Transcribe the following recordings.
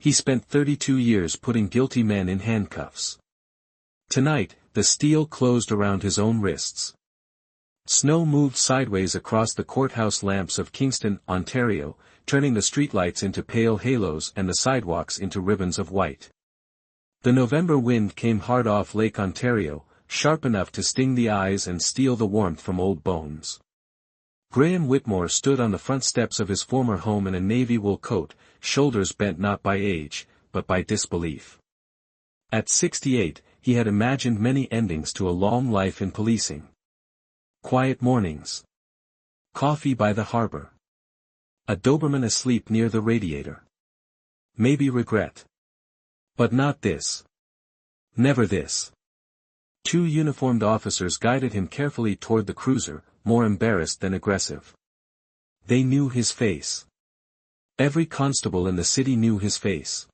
He spent 32 years putting guilty men in handcuffs. Tonight, the steel closed around his own wrists. Snow moved sideways across the courthouse lamps of Kingston, Ontario, turning the streetlights into pale halos and the sidewalks into ribbons of white. The November wind came hard off Lake Ontario, sharp enough to sting the eyes and steal the warmth from old bones. Graham Whitmore stood on the front steps of his former home in a navy wool coat, shoulders bent not by age, but by disbelief. At 68, he had imagined many endings to a long life in policing. Quiet mornings. Coffee by the harbor. A Doberman asleep near the radiator. Maybe regret. But not this. Never this. Two uniformed officers guided him carefully toward the cruiser, more embarrassed than aggressive. They knew his face. Every constable in the city knew his face.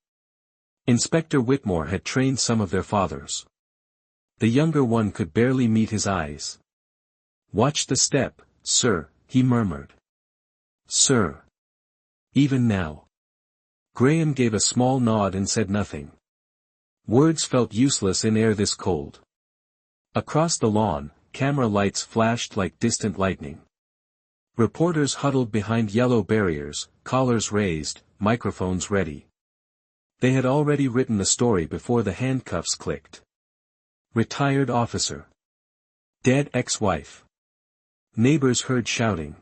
Inspector Whitmore had trained some of their fathers. The younger one could barely meet his eyes. "Watch the step, sir," he murmured. "Sir." Even now. Graham gave a small nod and said nothing. Words felt useless in air this cold. Across the lawn, camera lights flashed like distant lightning. Reporters huddled behind yellow barriers, collars raised, microphones ready. They had already written the story before the handcuffs clicked. Retired officer. Dead ex-wife. Neighbors heard shouting.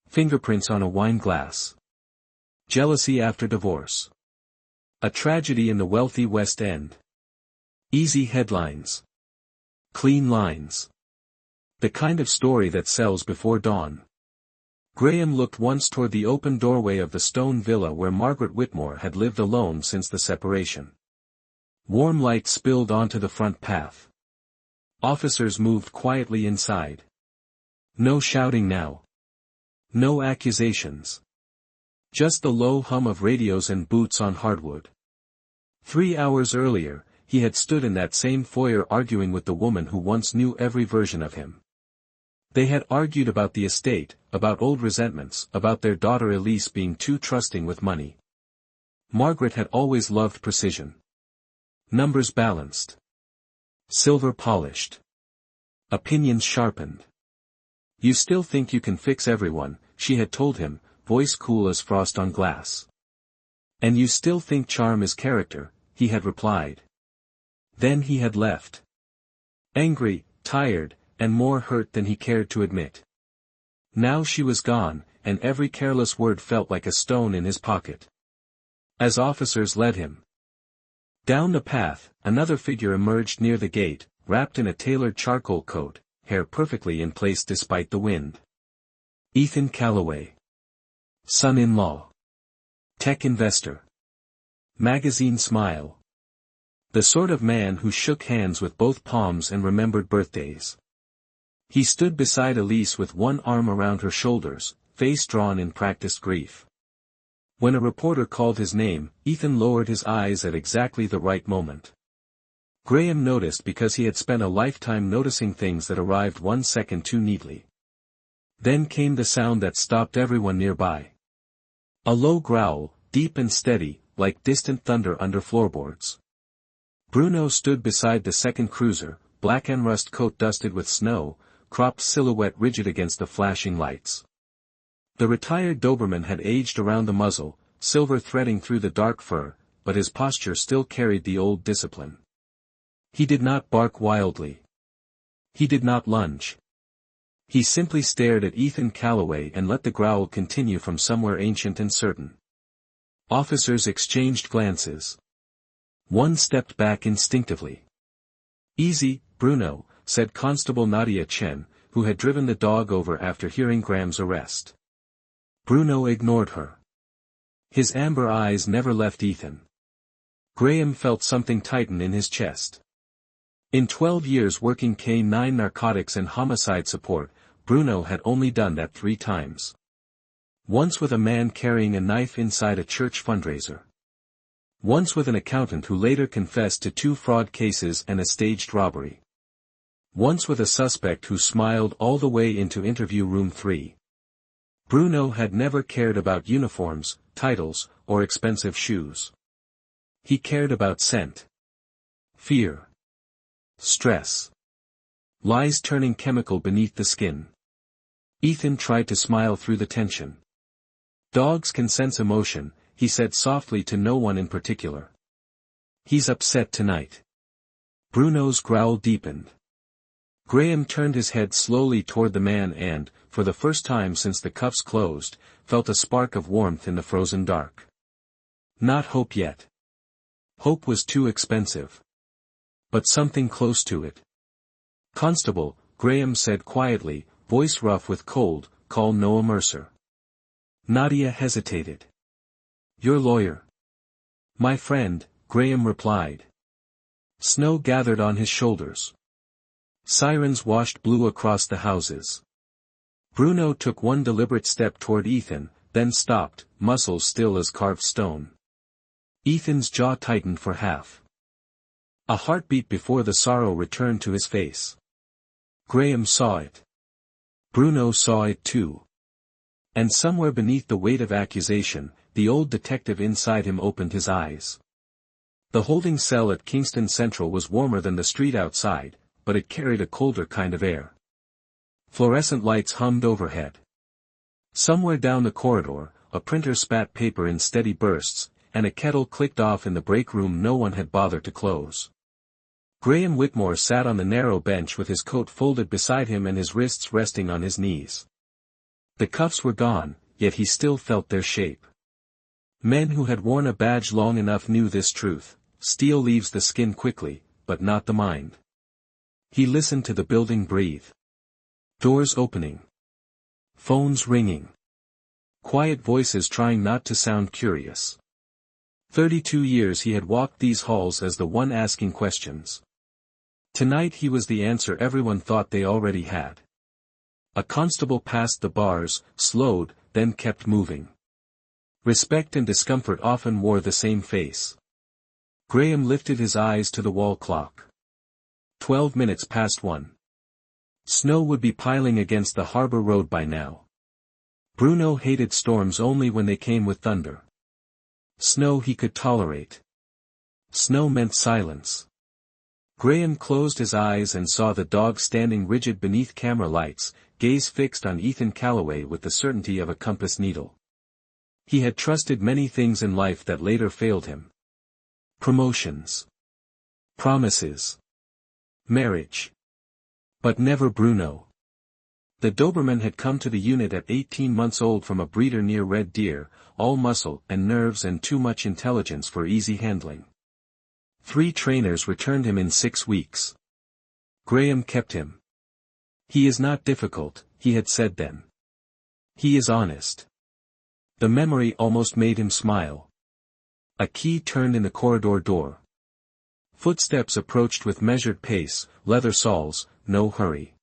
Fingerprints on a wine glass. Jealousy after divorce. A tragedy in the wealthy West End. Easy headlines. Clean lines. The kind of story that sells before dawn. Graham looked once toward the open doorway of the stone villa where Margaret Whitmore had lived alone since the separation. Warm light spilled onto the front path. Officers moved quietly inside. No shouting now. No accusations. Just the low hum of radios and boots on hardwood. 3 hours earlier, he had stood in that same foyer arguing with the woman who once knew every version of him. They had argued about the estate, about old resentments, about their daughter Elise being too trusting with money. Margaret had always loved precision. Numbers balanced. Silver polished. Opinions sharpened. "You still think you can fix everyone," she had told him, voice cool as frost on glass. "And you still think charm is character," he had replied. Then he had left. Angry, tired, and more hurt than he cared to admit. Now she was gone, and every careless word felt like a stone in his pocket. As officers led him down the path, another figure emerged near the gate, wrapped in a tailored charcoal coat, hair perfectly in place despite the wind. Ethan Calloway. Son-in-law. Tech investor. Magazine smile. The sort of man who shook hands with both palms and remembered birthdays. He stood beside Elise with one arm around her shoulders, face drawn in practiced grief. When a reporter called his name, Ethan lowered his eyes at exactly the right moment. Graham noticed because he had spent a lifetime noticing things that arrived 1 second too neatly. Then came the sound that stopped everyone nearby. A low growl, deep and steady, like distant thunder under floorboards. Bruno stood beside the second cruiser, black and rust coat dusted with snow, cropped silhouette rigid against the flashing lights. The retired Doberman had aged around the muzzle, silver threading through the dark fur, but his posture still carried the old discipline. He did not bark wildly. He did not lunge. He simply stared at Ethan Calloway and let the growl continue from somewhere ancient and certain. Officers exchanged glances. One stepped back instinctively. "Easy, Bruno," said Constable Nadia Chen, who had driven the dog over after hearing Graham's arrest. Bruno ignored her. His amber eyes never left Ethan. Graham felt something tighten in his chest. In 12 years working K-9 narcotics and homicide support, Bruno had only done that 3 times. Once with a man carrying a knife inside a church fundraiser. Once with an accountant who later confessed to 2 fraud cases and a staged robbery. Once with a suspect who smiled all the way into interview room 3. Bruno had never cared about uniforms, titles, or expensive shoes. He cared about scent. Fear. Stress. Lies turning chemical beneath the skin. Ethan tried to smile through the tension. Dogs can sense emotion, he said softly to no one in particular. He's upset tonight. Bruno's growl deepened. Graham turned his head slowly toward the man and, for the first time since the cuffs closed, felt a spark of warmth in the frozen dark. Not hope yet. Hope was too expensive. But something close to it. "Constable," Graham said quietly, voice rough with cold, "call Noah Mercer." Nadia hesitated. "Your lawyer." "My friend," Graham replied. Snow gathered on his shoulders. Sirens washed blue across the houses. Bruno took one deliberate step toward Ethan, then stopped, muscles still as carved stone. Ethan's jaw tightened for half. A heartbeat before the sorrow returned to his face. Graham saw it. Bruno saw it too. And somewhere beneath the weight of accusation, the old detective inside him opened his eyes. The holding cell at Kingston Central was warmer than the street outside, but it carried a colder kind of air. Fluorescent lights hummed overhead. Somewhere down the corridor, a printer spat paper in steady bursts, and a kettle clicked off in the break room no one had bothered to close. Graham Whitmore sat on the narrow bench with his coat folded beside him and his wrists resting on his knees. The cuffs were gone, yet he still felt their shape. Men who had worn a badge long enough knew this truth: steel leaves the skin quickly, but not the mind. He listened to the building breathe. Doors opening. Phones ringing. Quiet voices trying not to sound curious. 32 years he had walked these halls as the one asking questions. Tonight he was the answer everyone thought they already had. A constable passed the bars, slowed, then kept moving. Respect and discomfort often wore the same face. Graham lifted his eyes to the wall clock. 12 minutes past 1. Snow would be piling against the harbor road by now. Bruno hated storms only when they came with thunder. Snow he could tolerate. Snow meant silence. Graham closed his eyes and saw the dog standing rigid beneath camera lights, gaze fixed on Ethan Calloway with the certainty of a compass needle. He had trusted many things in life that later failed him. Promotions. Promises. Marriage. But never Bruno. The Doberman had come to the unit at 18 months old from a breeder near Red Deer, all muscle and nerves and too much intelligence for easy handling. 3 trainers returned him in 6 weeks. Graham kept him. He is not difficult, he had said then. He is honest. The memory almost made him smile. A key turned in the corridor door. Footsteps approached with measured pace, leather soles, no hurry.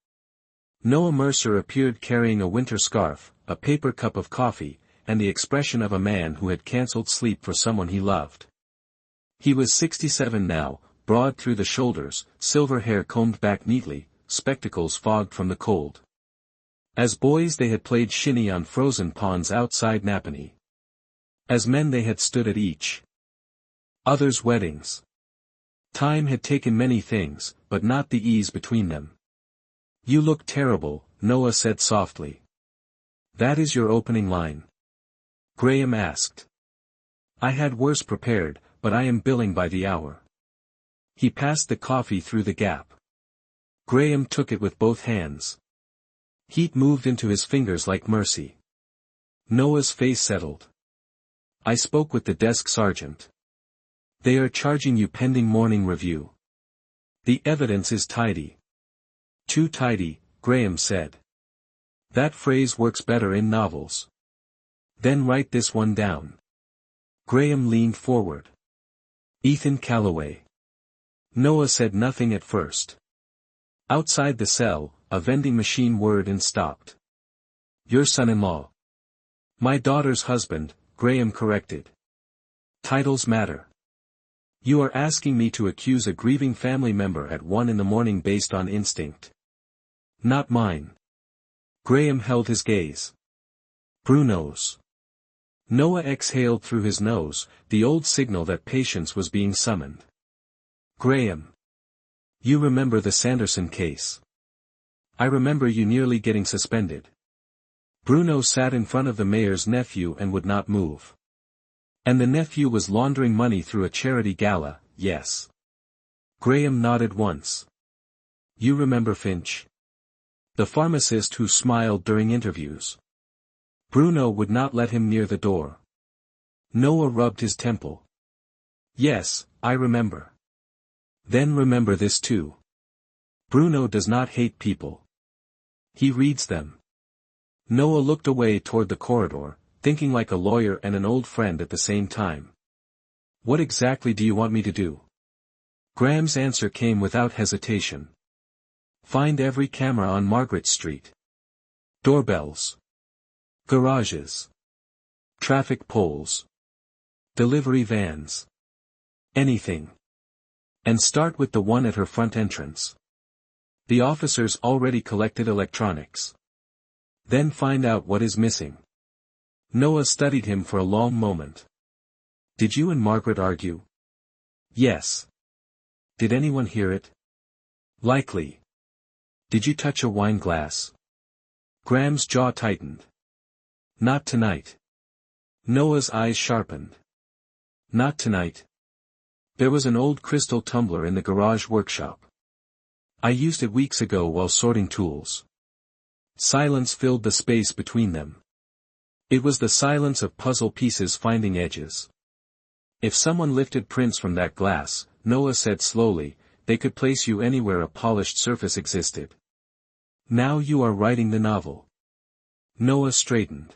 Noah Mercer appeared carrying a winter scarf, a paper cup of coffee, and the expression of a man who had cancelled sleep for someone he loved. He was 67 now, broad through the shoulders, silver hair combed back neatly, spectacles fogged from the cold. As boys they had played shinny on frozen ponds outside Napanee. As men they had stood at each other's weddings. Time had taken many things, but not the ease between them. "You look terrible," Noah said softly. "That is your opening line?" Graham asked. "I had worse prepared, but I am billing by the hour." He passed the coffee through the gap. Graham took it with both hands. Heat moved into his fingers like mercy. Noah's face settled. "I spoke with the desk sergeant. They are charging you pending morning review. The evidence is tidy." "Too tidy," Graham said. "That phrase works better in novels." "Then write this one down." Graham leaned forward. "Ethan Calloway." Noah said nothing at first. Outside the cell, a vending machine whirred and stopped. "Your son-in-law." "My daughter's husband," Graham corrected. "Titles matter. You are asking me to accuse a grieving family member at 1 in the morning based on instinct. Not mine." Graham held his gaze. "Bruno's." Noah exhaled through his nose, the old signal that patience was being summoned. Graham. You remember the Sanderson case. I remember you nearly getting suspended. Bruno sat in front of the mayor's nephew and would not move. And the nephew was laundering money through a charity gala, yes. Graham nodded once. You remember Finch? The pharmacist who smiled during interviews. Bruno would not let him near the door. Noah rubbed his temple. Yes, I remember. Then remember this too. Bruno does not hate people. He reads them. Noah looked away toward the corridor, thinking like a lawyer and an old friend at the same time. What exactly do you want me to do? Graham's answer came without hesitation. Find every camera on Margaret Street. Doorbells. Garages. Traffic poles. Delivery vans. Anything. And start with the one at her front entrance. The officers already collected electronics. Then find out what is missing. Noah studied him for a long moment. Did you and Margaret argue? Yes. Did anyone hear it? Likely. Did you touch a wine glass? Graham's jaw tightened. Not tonight. Noah's eyes sharpened. Not tonight. There was an old crystal tumbler in the garage workshop. I used it weeks ago while sorting tools. Silence filled the space between them. It was the silence of puzzle pieces finding edges. If someone lifted prints from that glass, Noah said slowly, they could place you anywhere a polished surface existed. Now you are writing the novel. Noah straightened.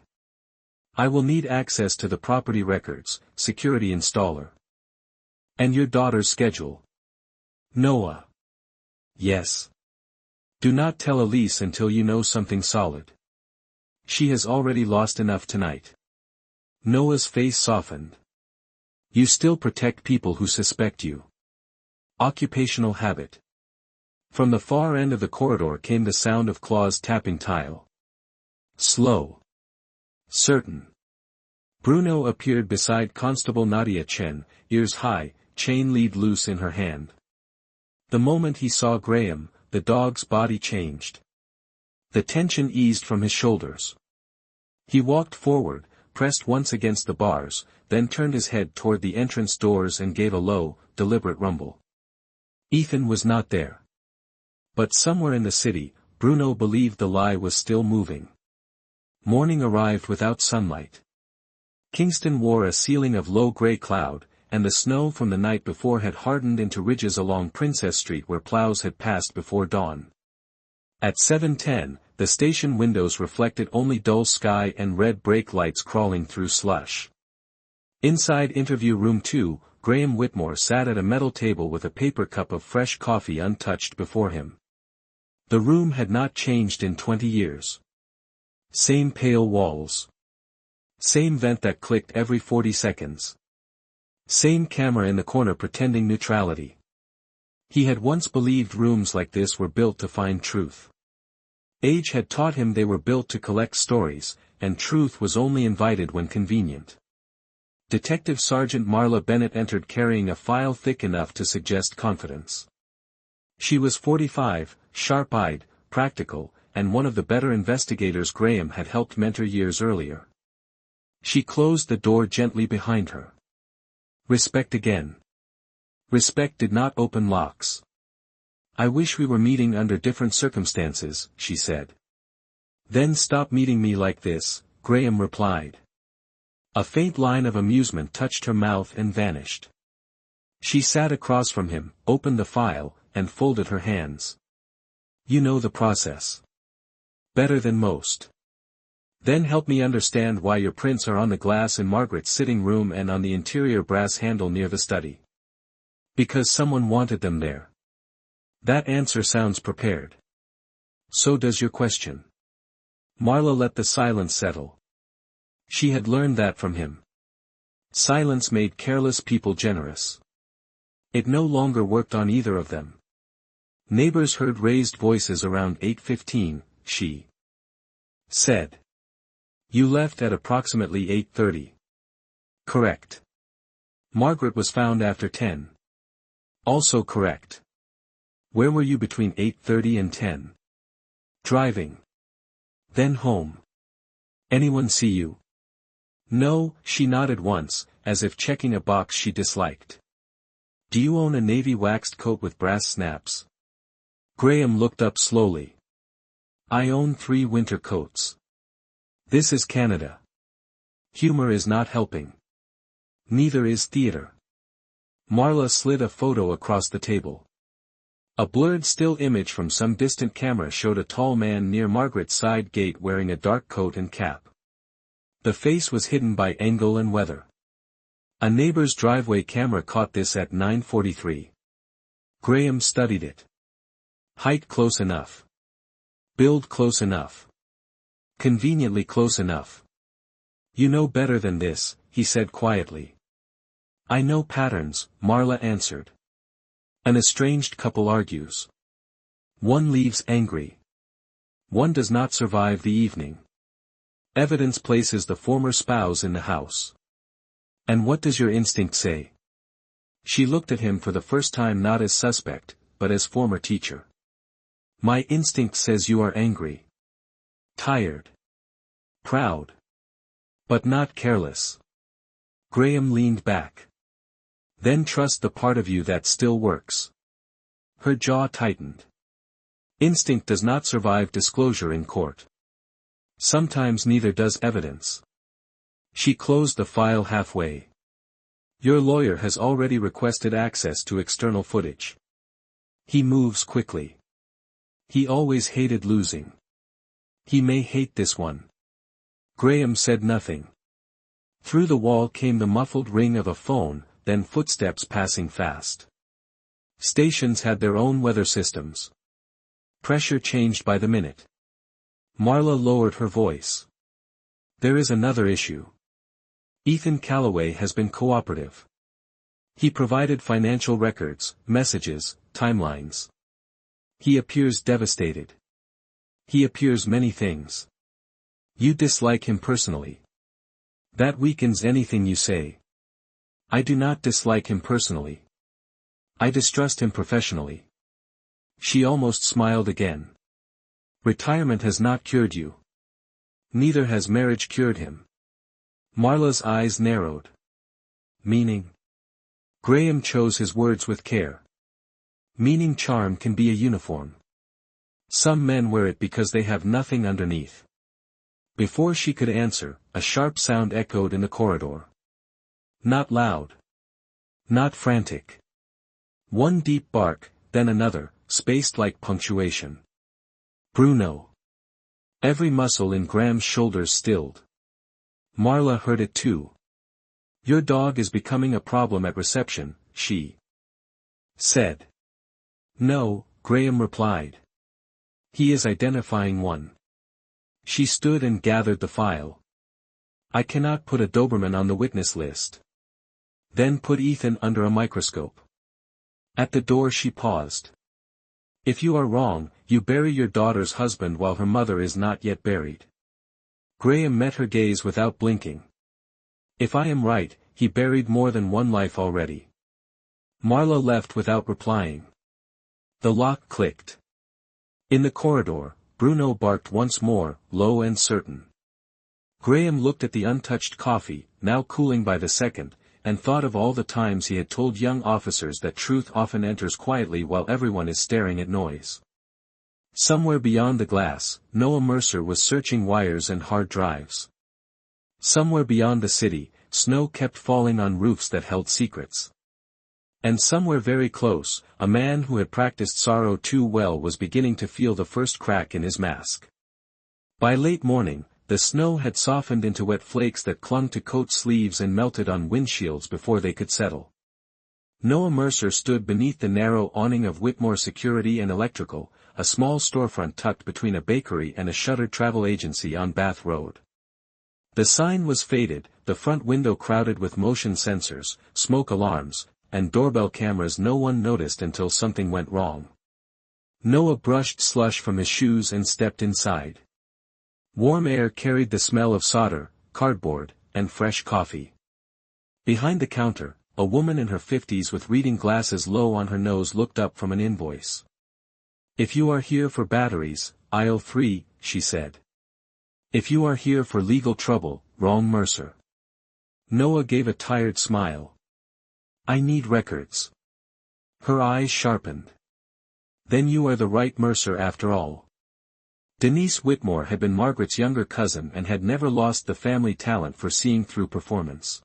I will need access to the property records, security installer. And your daughter's schedule. Noah. Yes. Do not tell Elise until you know something solid. She has already lost enough tonight. Noah's face softened. You still protect people who suspect you. Occupational habit. From the far end of the corridor came the sound of claws tapping tile. Slow. Certain. Bruno appeared beside Constable Nadia Chen, ears high, chain lead loose in her hand. The moment he saw Graham, the dog's body changed. The tension eased from his shoulders. He walked forward, pressed once against the bars, then turned his head toward the entrance doors and gave a low, deliberate rumble. Ethan was not there. But somewhere in the city, Bruno believed the lie was still moving. Morning arrived without sunlight. Kingston wore a ceiling of low gray cloud, and the snow from the night before had hardened into ridges along Princess Street where plows had passed before dawn. At 7:10, the station windows reflected only dull sky and red brake lights crawling through slush. Inside interview room 2, Graham Whitmore sat at a metal table with a paper cup of fresh coffee untouched before him. The room had not changed in 20 years. Same pale walls. Same vent that clicked every 40 seconds. Same camera in the corner pretending neutrality. He had once believed rooms like this were built to find truth. Age had taught him they were built to collect stories, and truth was only invited when convenient. Detective Sergeant Marla Bennett entered carrying a file thick enough to suggest confidence. She was 45, sharp-eyed, practical, and one of the better investigators Graham had helped mentor years earlier. She closed the door gently behind her. Respect again. Respect did not open locks. I wish we were meeting under different circumstances, she said. Then stop meeting me like this, Graham replied. A faint line of amusement touched her mouth and vanished. She sat across from him, opened the file, and folded her hands. You know the process. Better than most. Then help me understand why your prints are on the glass in Margaret's sitting room and on the interior brass handle near the study. Because someone wanted them there. That answer sounds prepared. So does your question. Marla let the silence settle. She had learned that from him. Silence made careless people generous. It no longer worked on either of them. Neighbors heard raised voices around 8:15, she said. You left at approximately 8:30. Correct. Margaret was found after 10. Also correct. Where were you between 8:30 and 10? Driving. Then home. Anyone see you? No, she nodded once, as if checking a box she disliked. Do you own a navy waxed coat with brass snaps? Graham looked up slowly. I own 3 winter coats. This is Canada. Humor is not helping. Neither is theater. Marla slid a photo across the table. A blurred still image from some distant camera showed a tall man near Margaret's side gate wearing a dark coat and cap. The face was hidden by angle and weather. A neighbor's driveway camera caught this at 9:43. Graham studied it. Height close enough. Build close enough. Conveniently close enough. You know better than this, he said quietly. I know patterns, Marla answered. An estranged couple argues. One leaves angry. One does not survive the evening. Evidence places the former spouse in the house. And what does your instinct say? She looked at him for the first time not as suspect, but as former teacher. My instinct says you are angry. Tired. Proud. But not careless. Graham leaned back. Then trust the part of you that still works. Her jaw tightened. Instinct does not survive disclosure in court. Sometimes neither does evidence. She closed the file halfway. Your lawyer has already requested access to external footage. He moves quickly. He always hated losing. He may hate this one. Graham said nothing. Through the wall came the muffled ring of a phone, then footsteps passing fast. Stations had their own weather systems. Pressure changed by the minute. Marla lowered her voice. There is another issue. Ethan Calloway has been cooperative. He provided financial records, messages, timelines. He appears devastated. He appears many things. You dislike him personally. That weakens anything you say. I do not dislike him personally. I distrust him professionally. She almost smiled again. Retirement has not cured you. Neither has marriage cured him. Marla's eyes narrowed. Meaning? Graham chose his words with care. Meaning charm can be a uniform. Some men wear it because they have nothing underneath. Before she could answer, a sharp sound echoed in the corridor. Not loud. Not frantic. One deep bark, then another, spaced like punctuation. Bruno. Every muscle in Graham's shoulders stilled. Marla heard it too. Your dog is becoming a problem at reception, she said. No, Graham replied. He is identifying one. She stood and gathered the file. I cannot put a Doberman on the witness list. Then put Ethan under a microscope. At the door she paused. If you are wrong, you bury your daughter's husband while her mother is not yet buried. Graham met her gaze without blinking. If I am right, he buried more than one life already. Marla left without replying. The lock clicked. In the corridor, Bruno barked once more, low and certain. Graham looked at the untouched coffee, now cooling by the second, and thought of all the times he had told young officers that truth often enters quietly while everyone is staring at noise. Somewhere beyond the glass, Noah Mercer was searching wires and hard drives. Somewhere beyond the city, snow kept falling on roofs that held secrets. And somewhere very close, a man who had practiced sorrow too well was beginning to feel the first crack in his mask. By late morning, the snow had softened into wet flakes that clung to coat sleeves and melted on windshields before they could settle. Noah Mercer stood beneath the narrow awning of Whitmore Security and Electrical, a small storefront tucked between a bakery and a shuttered travel agency on Bath Road. The sign was faded, the front window crowded with motion sensors, smoke alarms, and doorbell cameras. No one noticed until something went wrong. Noah brushed slush from his shoes and stepped inside. Warm air carried the smell of solder, cardboard, and fresh coffee. Behind the counter, a woman in her 50s with reading glasses low on her nose looked up from an invoice. "If you are here for batteries, aisle 3, she said. "If you are here for legal trouble, wrong Mercer." Noah gave a tired smile. "I need records." Her eyes sharpened. "Then you are the right Mercer after all." Denise Whitmore had been Margaret's younger cousin and had never lost the family talent for seeing through performance.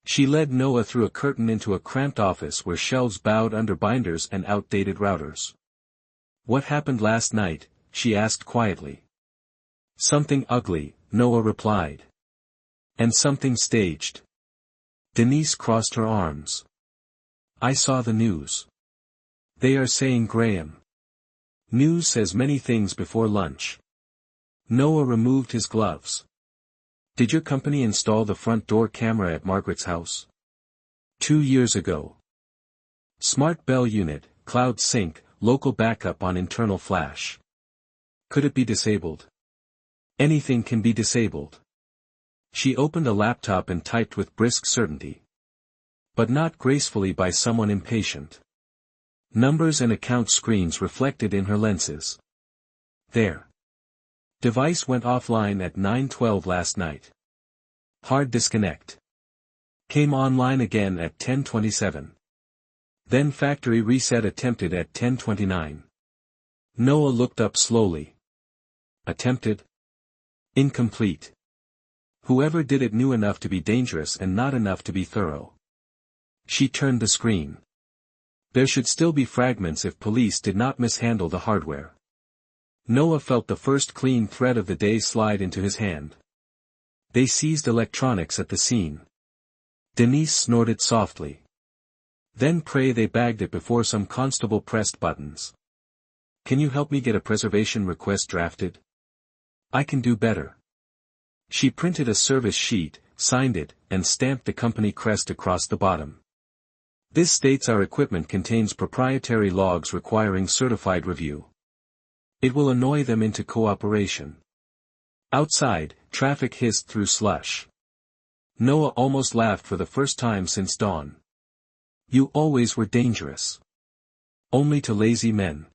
She led Noah through a curtain into a cramped office where shelves bowed under binders and outdated routers. "What happened last night?" she asked quietly. "Something ugly," Noah replied. "And something staged." Denise crossed her arms. "I saw the news. They are saying Graham. News says many things before lunch." Noah removed his gloves. "Did your company install the front door camera at Margaret's house?" 2 years ago. Smart bell unit, cloud sync, local backup on internal flash. Could it be disabled? Anything can be disabled. She opened a laptop and typed with brisk certainty. But not gracefully by someone impatient. Numbers and account screens reflected in her lenses. There. Device went offline at 9:12 last night. Hard disconnect. Came online again at 10:27. Then factory reset attempted at 10:29. Noah looked up slowly. Attempted? Incomplete. Whoever did it knew enough to be dangerous and not enough to be thorough. She turned the screen. There should still be fragments if police did not mishandle the hardware. Noah felt the first clean thread of the day slide into his hand. They seized electronics at the scene. Denise snorted softly. Then pray they bagged it before some constable pressed buttons. "Can you help me get a preservation request drafted?" "I can do better." She printed a service sheet, signed it, and stamped the company crest across the bottom. "This states our equipment contains proprietary logs requiring certified review. It will annoy them into cooperation." Outside, traffic hissed through slush. Noah almost laughed for the first time since dawn. "You always were dangerous. Only to lazy men."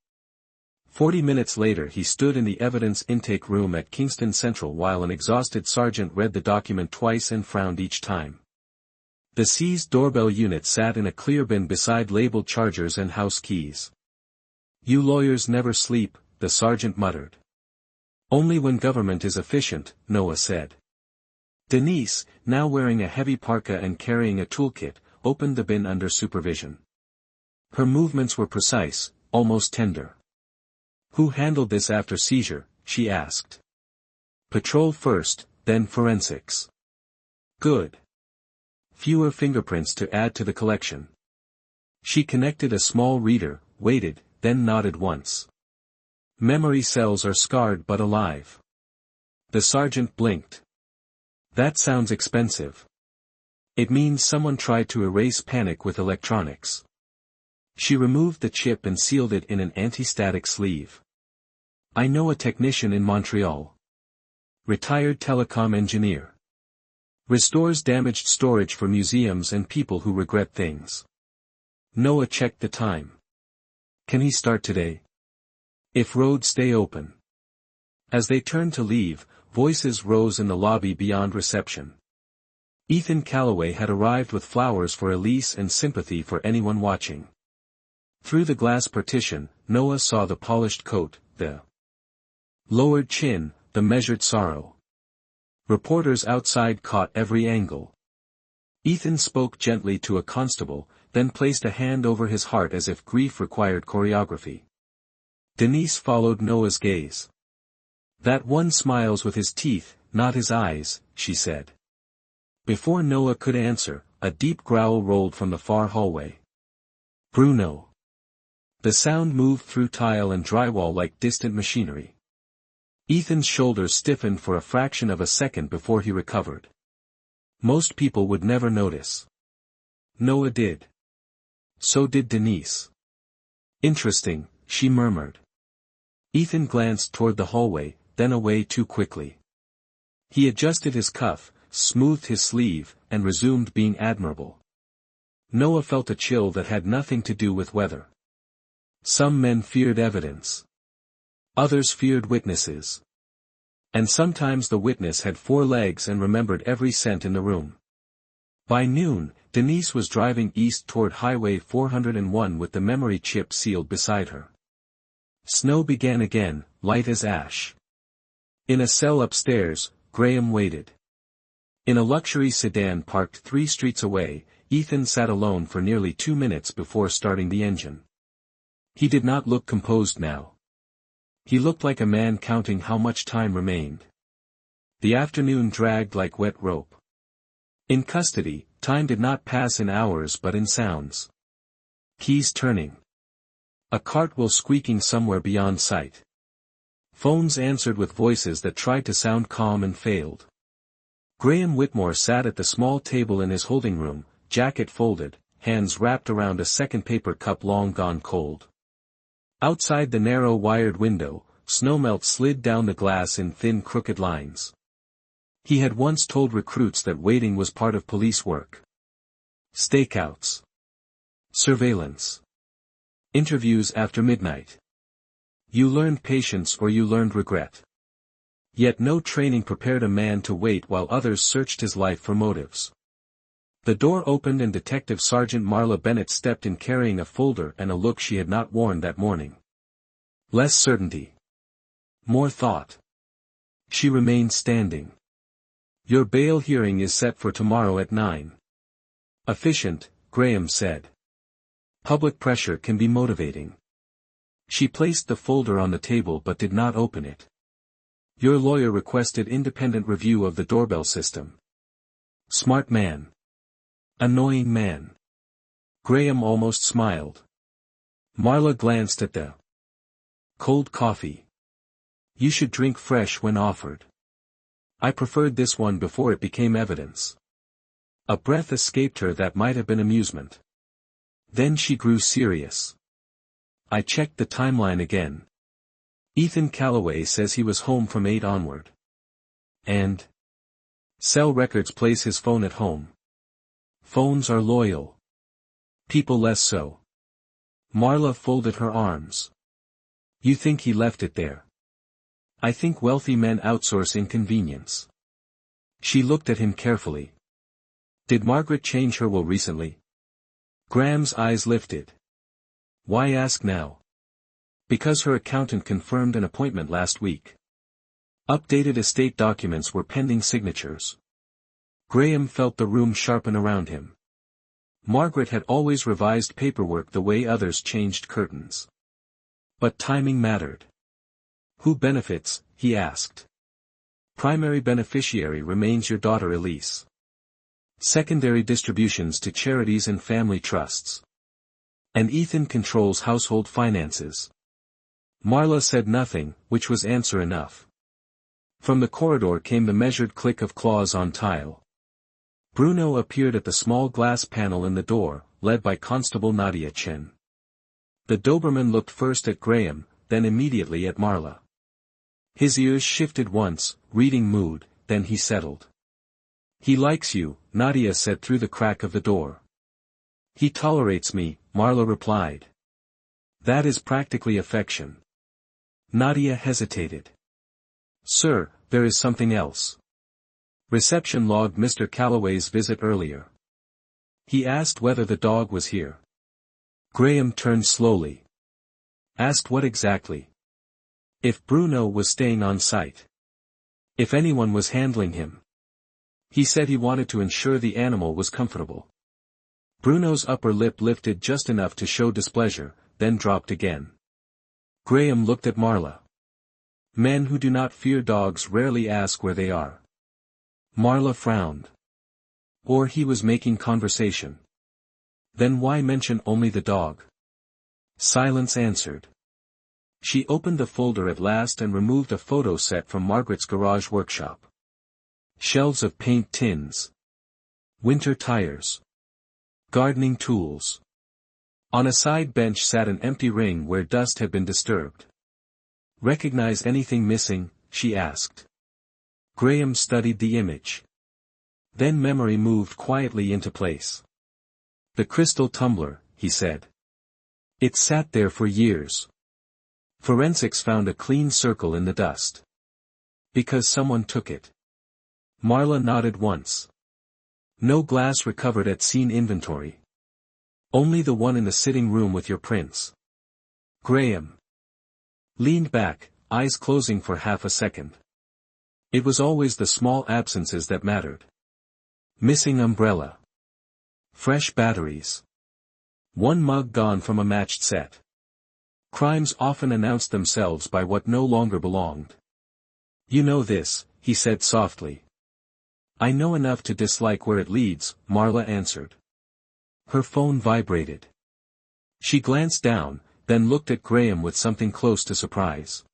40 minutes later he stood in the evidence intake room at Kingston Central while an exhausted sergeant read the document twice and frowned each time. The seized doorbell unit sat in a clear bin beside labeled chargers and house keys. "You lawyers never sleep," the sergeant muttered. "Only when government is efficient," Noah said. Denise, now wearing a heavy parka and carrying a toolkit, opened the bin under supervision. Her movements were precise, almost tender. "Who handled this after seizure?" she asked. "Patrol first, then forensics." "Good. Fewer fingerprints to add to the collection." She connected a small reader, waited, then nodded once. "Memory cells are scarred but alive." The sergeant blinked. "That sounds expensive." "It means someone tried to erase panic with electronics." She removed the chip and sealed it in an anti-static sleeve. "I know a technician in Montreal. Retired telecom engineer. Restores damaged storage for museums and people who regret things." Noah checked the time. "Can he start today?" "If roads stay open." As they turned to leave, voices rose in the lobby beyond reception. Ethan Calloway had arrived with flowers for Elise and sympathy for anyone watching. Through the glass partition, Noah saw the polished coat, the lowered chin, the measured sorrow. Reporters outside caught every angle. Ethan spoke gently to a constable, then placed a hand over his heart as if grief required choreography. Denise followed Noah's gaze. "That one smiles with his teeth, not his eyes," she said. Before Noah could answer, a deep growl rolled from the far hallway. "Bruno." The sound moved through tile and drywall like distant machinery. Ethan's shoulders stiffened for a fraction of a second before he recovered. Most people would never notice. Noah did. So did Denise. "Interesting," she murmured. Ethan glanced toward the hallway, then away too quickly. He adjusted his cuff, smoothed his sleeve, and resumed being admirable. Noah felt a chill that had nothing to do with weather. Some men feared evidence. Others feared witnesses. And sometimes the witness had 4 legs and remembered every cent in the room. By noon, Denise was driving east toward Highway 401 with the memory chip sealed beside her. Snow began again, light as ash. In a cell upstairs, Graham waited. In a luxury sedan parked 3 streets away, Ethan sat alone for nearly 2 minutes before starting the engine. He did not look composed now. He looked like a man counting how much time remained. The afternoon dragged like wet rope. In custody, time did not pass in hours but in sounds. Keys turning. A cartwheel squeaking somewhere beyond sight. Phones answered with voices that tried to sound calm and failed. Graham Whitmore sat at the small table in his holding room, jacket folded, hands wrapped around a second paper cup long gone cold. Outside the narrow wired window, snowmelt slid down the glass in thin crooked lines. He had once told recruits that waiting was part of police work. Stakeouts. Surveillance. Interviews after midnight. You learned patience or you learned regret. Yet no training prepared a man to wait while others searched his life for motives. The door opened and Detective Sergeant Marla Bennett stepped in carrying a folder and a look she had not worn that morning. Less certainty. More thought. She remained standing. Your bail hearing is set for tomorrow at 9. Efficient, Graham said. Public pressure can be motivating. She placed the folder on the table but did not open it. Your lawyer requested independent review of the doorbell system. Smart man. Annoying man. Graham almost smiled. Marla glanced at the cold coffee. You should drink fresh when offered. I preferred this one before it became evidence. A breath escaped her that might have been amusement. Then she grew serious. I checked the timeline again. Ethan Calloway says he was home from 8 onward. And cell records place his phone at home. Phones are loyal. People less so. Marla folded her arms. You think he left it there? I think wealthy men outsource inconvenience. She looked at him carefully. Did Margaret change her will recently? Graham's eyes lifted. Why ask now? Because her accountant confirmed an appointment last week. Updated estate documents were pending signatures. Graham felt the room sharpen around him. Margaret had always revised paperwork the way others changed curtains. But timing mattered. Who benefits, he asked. Primary beneficiary remains your daughter Elise. Secondary distributions to charities and family trusts. And Ethan controls household finances. Marla said nothing, which was answer enough. From the corridor came the measured click of claws on tile. Bruno appeared at the small glass panel in the door, led by Constable Nadia Chen. The Doberman looked first at Graham, then immediately at Marla. His ears shifted once, reading mood, then he settled. He likes you, Nadia said through the crack of the door. He tolerates me, Marla replied. That is practically affection. Nadia hesitated. Sir, there is something else. Reception logged Mr. Calloway's visit earlier. He asked whether the dog was here. Graham turned slowly. Asked what exactly? If Bruno was staying on site. If anyone was handling him. He said he wanted to ensure the animal was comfortable. Bruno's upper lip lifted just enough to show displeasure, then dropped again. Graham looked at Marla. Men who do not fear dogs rarely ask where they are. Marla frowned. Or he was making conversation. Then why mention only the dog? Silence answered. She opened the folder at last and removed a photo set from Margaret's garage workshop. Shelves of paint tins. Winter tires. Gardening tools. On a side bench sat an empty ring where dust had been disturbed. Recognize anything missing? She asked. Graham studied the image. Then memory moved quietly into place. The crystal tumbler, he said. It sat there for years. Forensics found a clean circle in the dust. Because someone took it. Marla nodded once. No glass recovered at scene inventory. Only the one in the sitting room with your prints. Graham leaned back, eyes closing for half a second. It was always the small absences that mattered. Missing umbrella. Fresh batteries. One mug gone from a matched set. Crimes often announced themselves by what no longer belonged. You know this, he said softly. I know enough to dislike where it leads, Marla answered. Her phone vibrated. She glanced down, then looked at Graham with something close to surprise.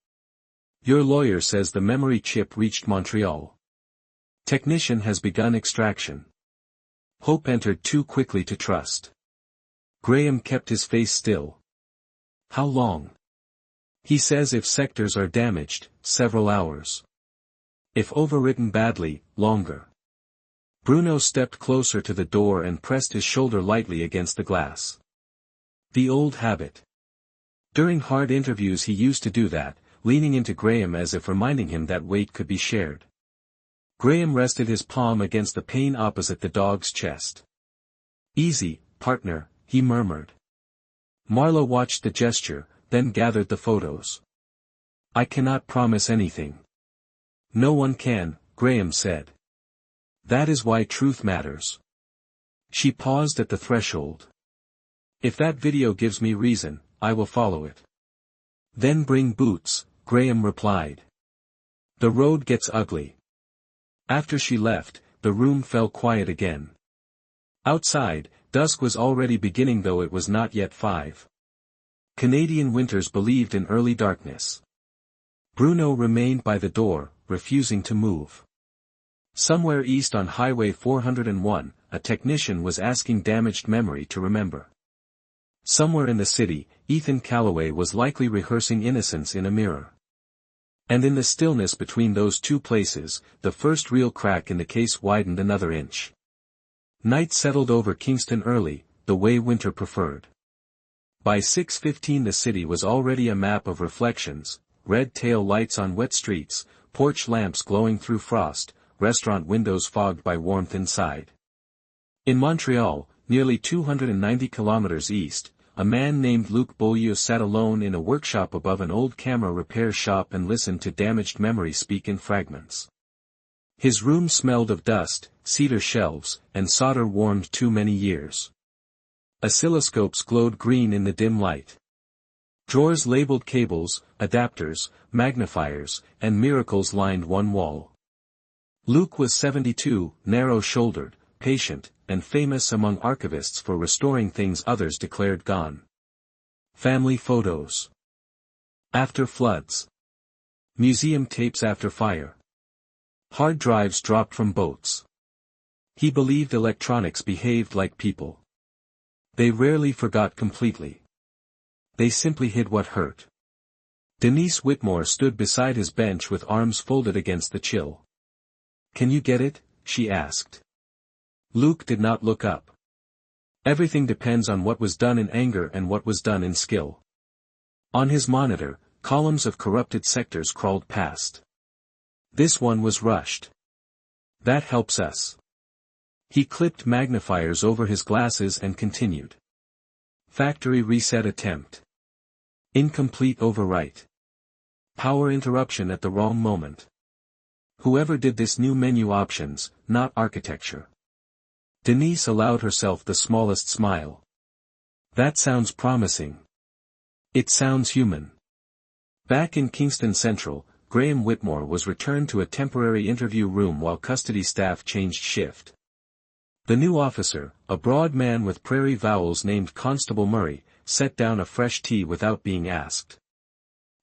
Your lawyer says the memory chip reached Montreal. Technician has begun extraction. Hope entered too quickly to trust. Graham kept his face still. How long? He says if sectors are damaged, several hours. If overwritten badly, longer. Bruno stepped closer to the door and pressed his shoulder lightly against the glass. The old habit. During hard interviews he used to do that, leaning into Graham as if reminding him that weight could be shared. Graham rested his palm against the pane opposite the dog's chest. Easy, partner, he murmured. Marla watched the gesture, then gathered the photos. I cannot promise anything. No one can, Graham said. That is why truth matters. She paused at the threshold. If that video gives me reason, I will follow it. Then bring boots, Graham replied. The road gets ugly. After she left, the room fell quiet again. Outside, dusk was already beginning though it was not yet 5. Canadian winters believed in early darkness. Bruno remained by the door, refusing to move. Somewhere east on Highway 401, a technician was asking damaged memory to remember. Somewhere in the city, Ethan Calloway was likely rehearsing innocence in a mirror. And in the stillness between those two places, the first real crack in the case widened another inch. Night settled over Kingston early, the way winter preferred. By 6:15 the city was already a map of reflections, red tail lights on wet streets, porch lamps glowing through frost, restaurant windows fogged by warmth inside. In Montreal, nearly 290 kilometers east, a man named Luc Beaulieu sat alone in a workshop above an old camera repair shop and listened to damaged memory speak in fragments. His room smelled of dust, cedar shelves, and solder warmed too many years. Oscilloscopes glowed green in the dim light. Drawers labeled cables, adapters, magnifiers, and miracles lined one wall. Luc was 72, narrow-shouldered, patient, and famous among archivists for restoring things others declared gone. Family photos. After floods. Museum tapes after fire. Hard drives dropped from boats. He believed electronics behaved like people. They rarely forgot completely. They simply hid what hurt. Denise Whitmore stood beside his bench with arms folded against the chill. Can you get it? She asked. Luc did not look up. Everything depends on what was done in anger and what was done in skill. On his monitor, columns of corrupted sectors crawled past. This one was rushed. That helps us. He clipped magnifiers over his glasses and continued. Factory reset attempt. Incomplete overwrite. Power interruption at the wrong moment. Whoever did this knew menu options, not architecture. Denise allowed herself the smallest smile. That sounds promising. It sounds human. Back in Kingston Central, Graham Whitmore was returned to a temporary interview room while custody staff changed shift. The new officer, a broad man with prairie vowels named Constable Murray, set down a fresh tea without being asked.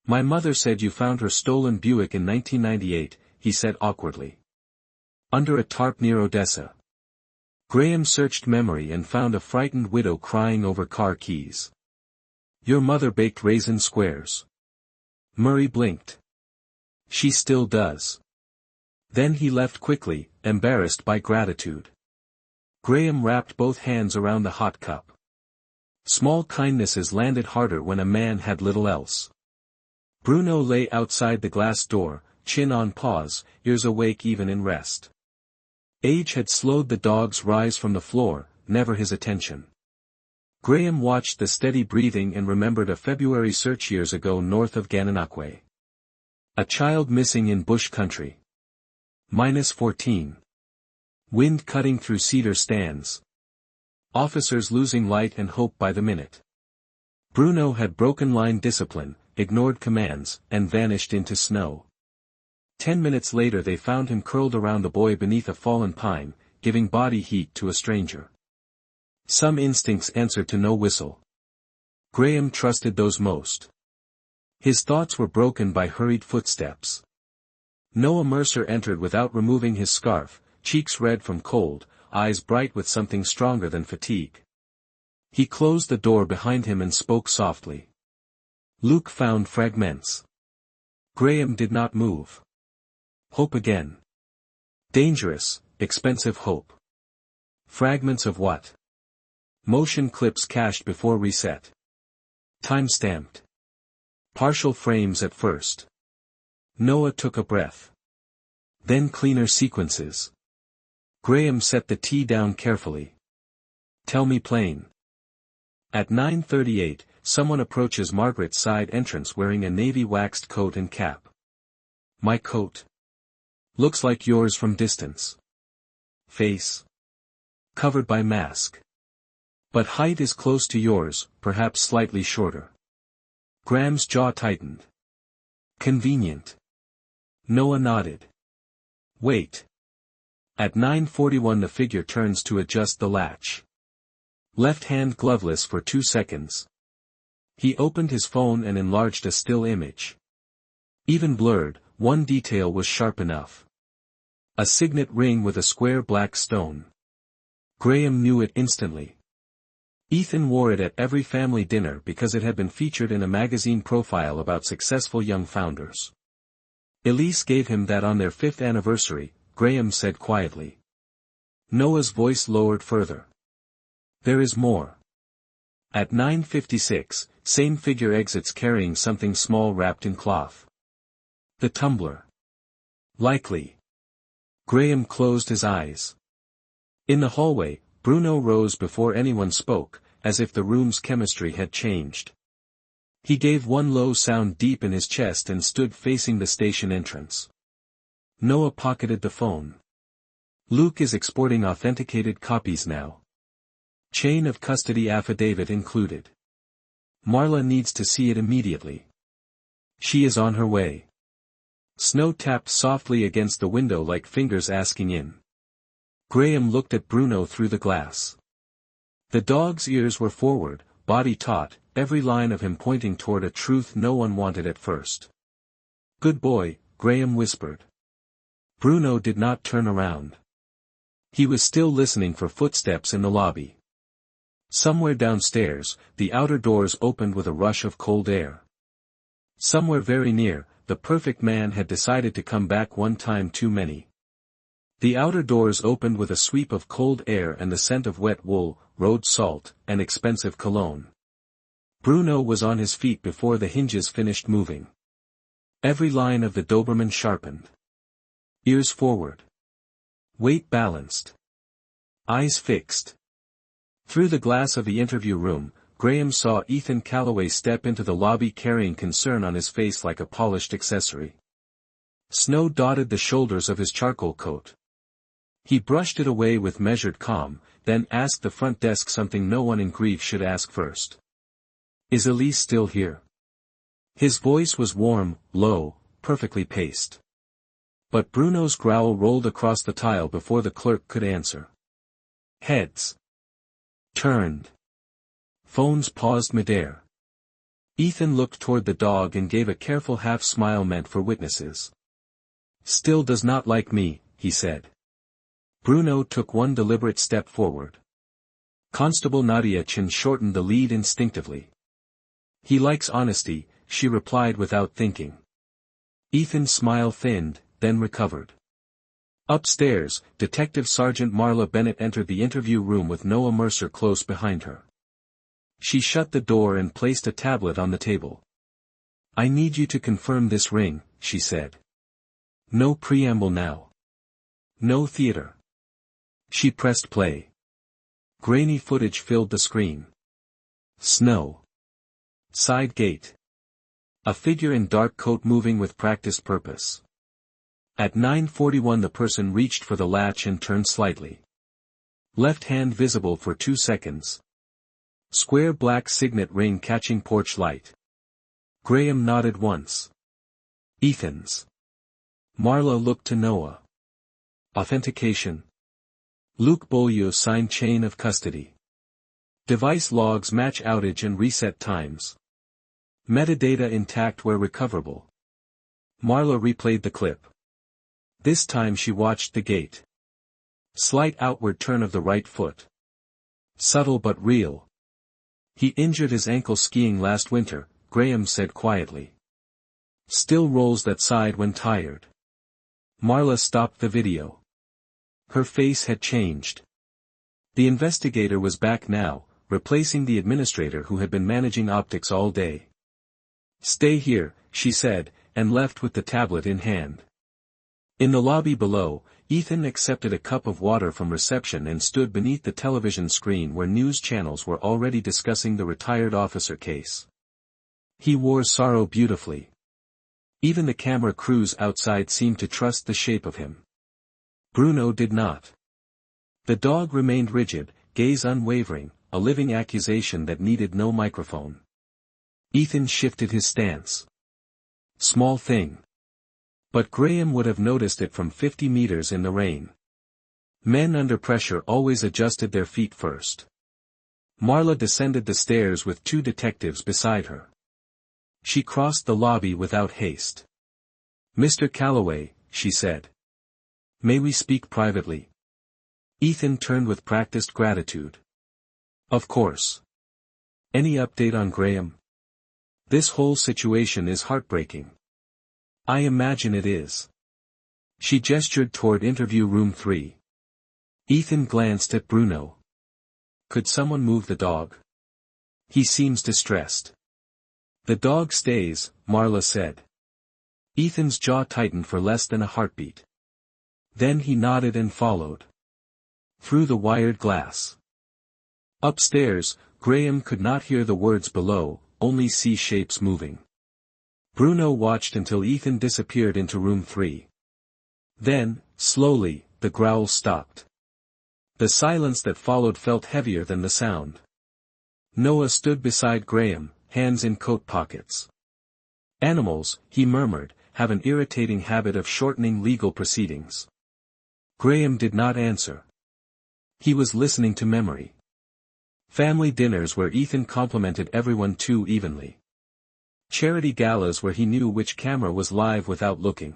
My mother said you found her stolen Buick in 1998, he said awkwardly. Under a tarp near Odessa. Graham searched memory and found a frightened widow crying over car keys. Your mother baked raisin squares. Murray blinked. She still does. Then he left quickly, embarrassed by gratitude. Graham wrapped both hands around the hot cup. Small kindnesses landed harder when a man had little else. Bruno lay outside the glass door, chin on paws, ears awake even in rest. Age had slowed the dog's rise from the floor, never his attention. Graham watched the steady breathing and remembered a February search years ago north of Gananoque. A child missing in bush country. -14. Wind cutting through cedar stands. Officers losing light and hope by the minute. Bruno had broken line discipline, ignored commands, and vanished into snow. 10 minutes later they found him curled around the boy beneath a fallen pine, giving body heat to a stranger. Some instincts answered to no whistle. Graham trusted those most. His thoughts were broken by hurried footsteps. Noah Mercer entered without removing his scarf, cheeks red from cold, eyes bright with something stronger than fatigue. He closed the door behind him and spoke softly. Luke found fragments. Graham did not move. Hope again. Dangerous, expensive hope. Fragments of what? Motion clips cached before reset. Time-stamped. Partial frames at first. Noah took a breath. Then cleaner sequences. Graham set the tea down carefully. Tell me plain. At 9:38, someone approaches Margaret's side entrance wearing a navy waxed coat and cap. My coat. Looks like yours from distance. Face. Covered by mask. But height is close to yours, perhaps slightly shorter. Graham's jaw tightened. Convenient. Noah nodded. Wait. At 9:41 the figure turns to adjust the latch. Left hand gloveless for 2 seconds. He opened his phone and enlarged a still image. Even blurred, one detail was sharp enough. A signet ring with a square black stone. Graham knew it instantly. Ethan wore it at every family dinner because it had been featured in a magazine profile about successful young founders. Elise gave him that on their 5th anniversary, Graham said quietly. Noah's voice lowered further. There is more. At 9:56, same figure exits carrying something small wrapped in cloth. The tumbler. Likely. Graham closed his eyes. In the hallway, Bruno rose before anyone spoke, as if the room's chemistry had changed. He gave one low sound deep in his chest and stood facing the station entrance. Noah pocketed the phone. Luke is exporting authenticated copies now. Chain of custody affidavit included. Marla needs to see it immediately. She is on her way. Snow tapped softly against the window like fingers asking in. Graham looked at Bruno through the glass. The dog's ears were forward, body taut, every line of him pointing toward a truth no one wanted at first. Good boy, Graham whispered. Bruno did not turn around. He was still listening for footsteps in the lobby. Somewhere downstairs, the outer doors opened with a rush of cold air. Somewhere very near, the perfect man had decided to come back one time too many. The outer doors opened with a sweep of cold air and the scent of wet wool, road salt, and expensive cologne. Bruno was on his feet before the hinges finished moving. Every line of the Doberman sharpened. Ears forward. Weight balanced. Eyes fixed. Through the glass of the interview room, Graham saw Ethan Calloway step into the lobby carrying concern on his face like a polished accessory. Snow dotted the shoulders of his charcoal coat. He brushed it away with measured calm, then asked the front desk something no one in grief should ask first. Is Elise still here? His voice was warm, low, perfectly paced. But Bruno's growl rolled across the tile before the clerk could answer. Heads turned. Phones paused midair. Ethan looked toward the dog and gave a careful half-smile meant for witnesses. Still does not like me, he said. Bruno took one deliberate step forward. Constable Nadia Chin shortened the lead instinctively. He likes honesty, she replied without thinking. Ethan's smile thinned, then recovered. Upstairs, Detective Sergeant Marla Bennett entered the interview room with Noah Mercer close behind her. She shut the door and placed a tablet on the table. "I need you to confirm this ring," she said. "No preamble now. No theater." She pressed play. Grainy footage filled the screen. Snow. Side gate. A figure in dark coat moving with practiced purpose. At 9:41 the person reached for the latch and turned slightly. Left hand visible for 2 seconds. Square black signet ring catching porch light. Graham nodded once. "Ethan's." Marla looked to Noah. "Authentication." Luke Beaulieu signed chain of custody. Device logs match outage and reset times. Metadata intact where recoverable. Marla replayed the clip. This time she watched the gate. Slight outward turn of the right foot. Subtle but real. "He injured his ankle skiing last winter," Graham said quietly. "Still rolls that side when tired." Marla stopped the video. Her face had changed. The investigator was back now, replacing the administrator who had been managing optics all day. "Stay here," she said, and left with the tablet in hand. In the lobby below, Ethan accepted a cup of water from reception and stood beneath the television screen where news channels were already discussing the retired officer case. He wore sorrow beautifully. Even the camera crews outside seemed to trust the shape of him. Bruno did not. The dog remained rigid, gaze unwavering, a living accusation that needed no microphone. Ethan shifted his stance. Small thing. But Graham would have noticed it from 50 meters in the rain. Men under pressure always adjusted their feet first. Marla descended the stairs with 2 detectives beside her. She crossed the lobby without haste. "Mr. Calloway," she said. "May we speak privately?" Ethan turned with practiced gratitude. "Of course. Any update on Graham? This whole situation is heartbreaking." "I imagine it is." She gestured toward interview room 3. Ethan glanced at Bruno. "Could someone move the dog? He seems distressed." "The dog stays," Marla said. Ethan's jaw tightened for less than a heartbeat. Then he nodded and followed. Through the wired glass. Upstairs, Graham could not hear the words below, only see shapes moving. Bruno watched until Ethan disappeared into room 3. Then, slowly, the growl stopped. The silence that followed felt heavier than the sound. Noah stood beside Graham, hands in coat pockets. "Animals," he murmured, "have an irritating habit of shortening legal proceedings." Graham did not answer. He was listening to memory. Family dinners where Ethan complimented everyone too evenly. Charity galas where he knew which camera was live without looking.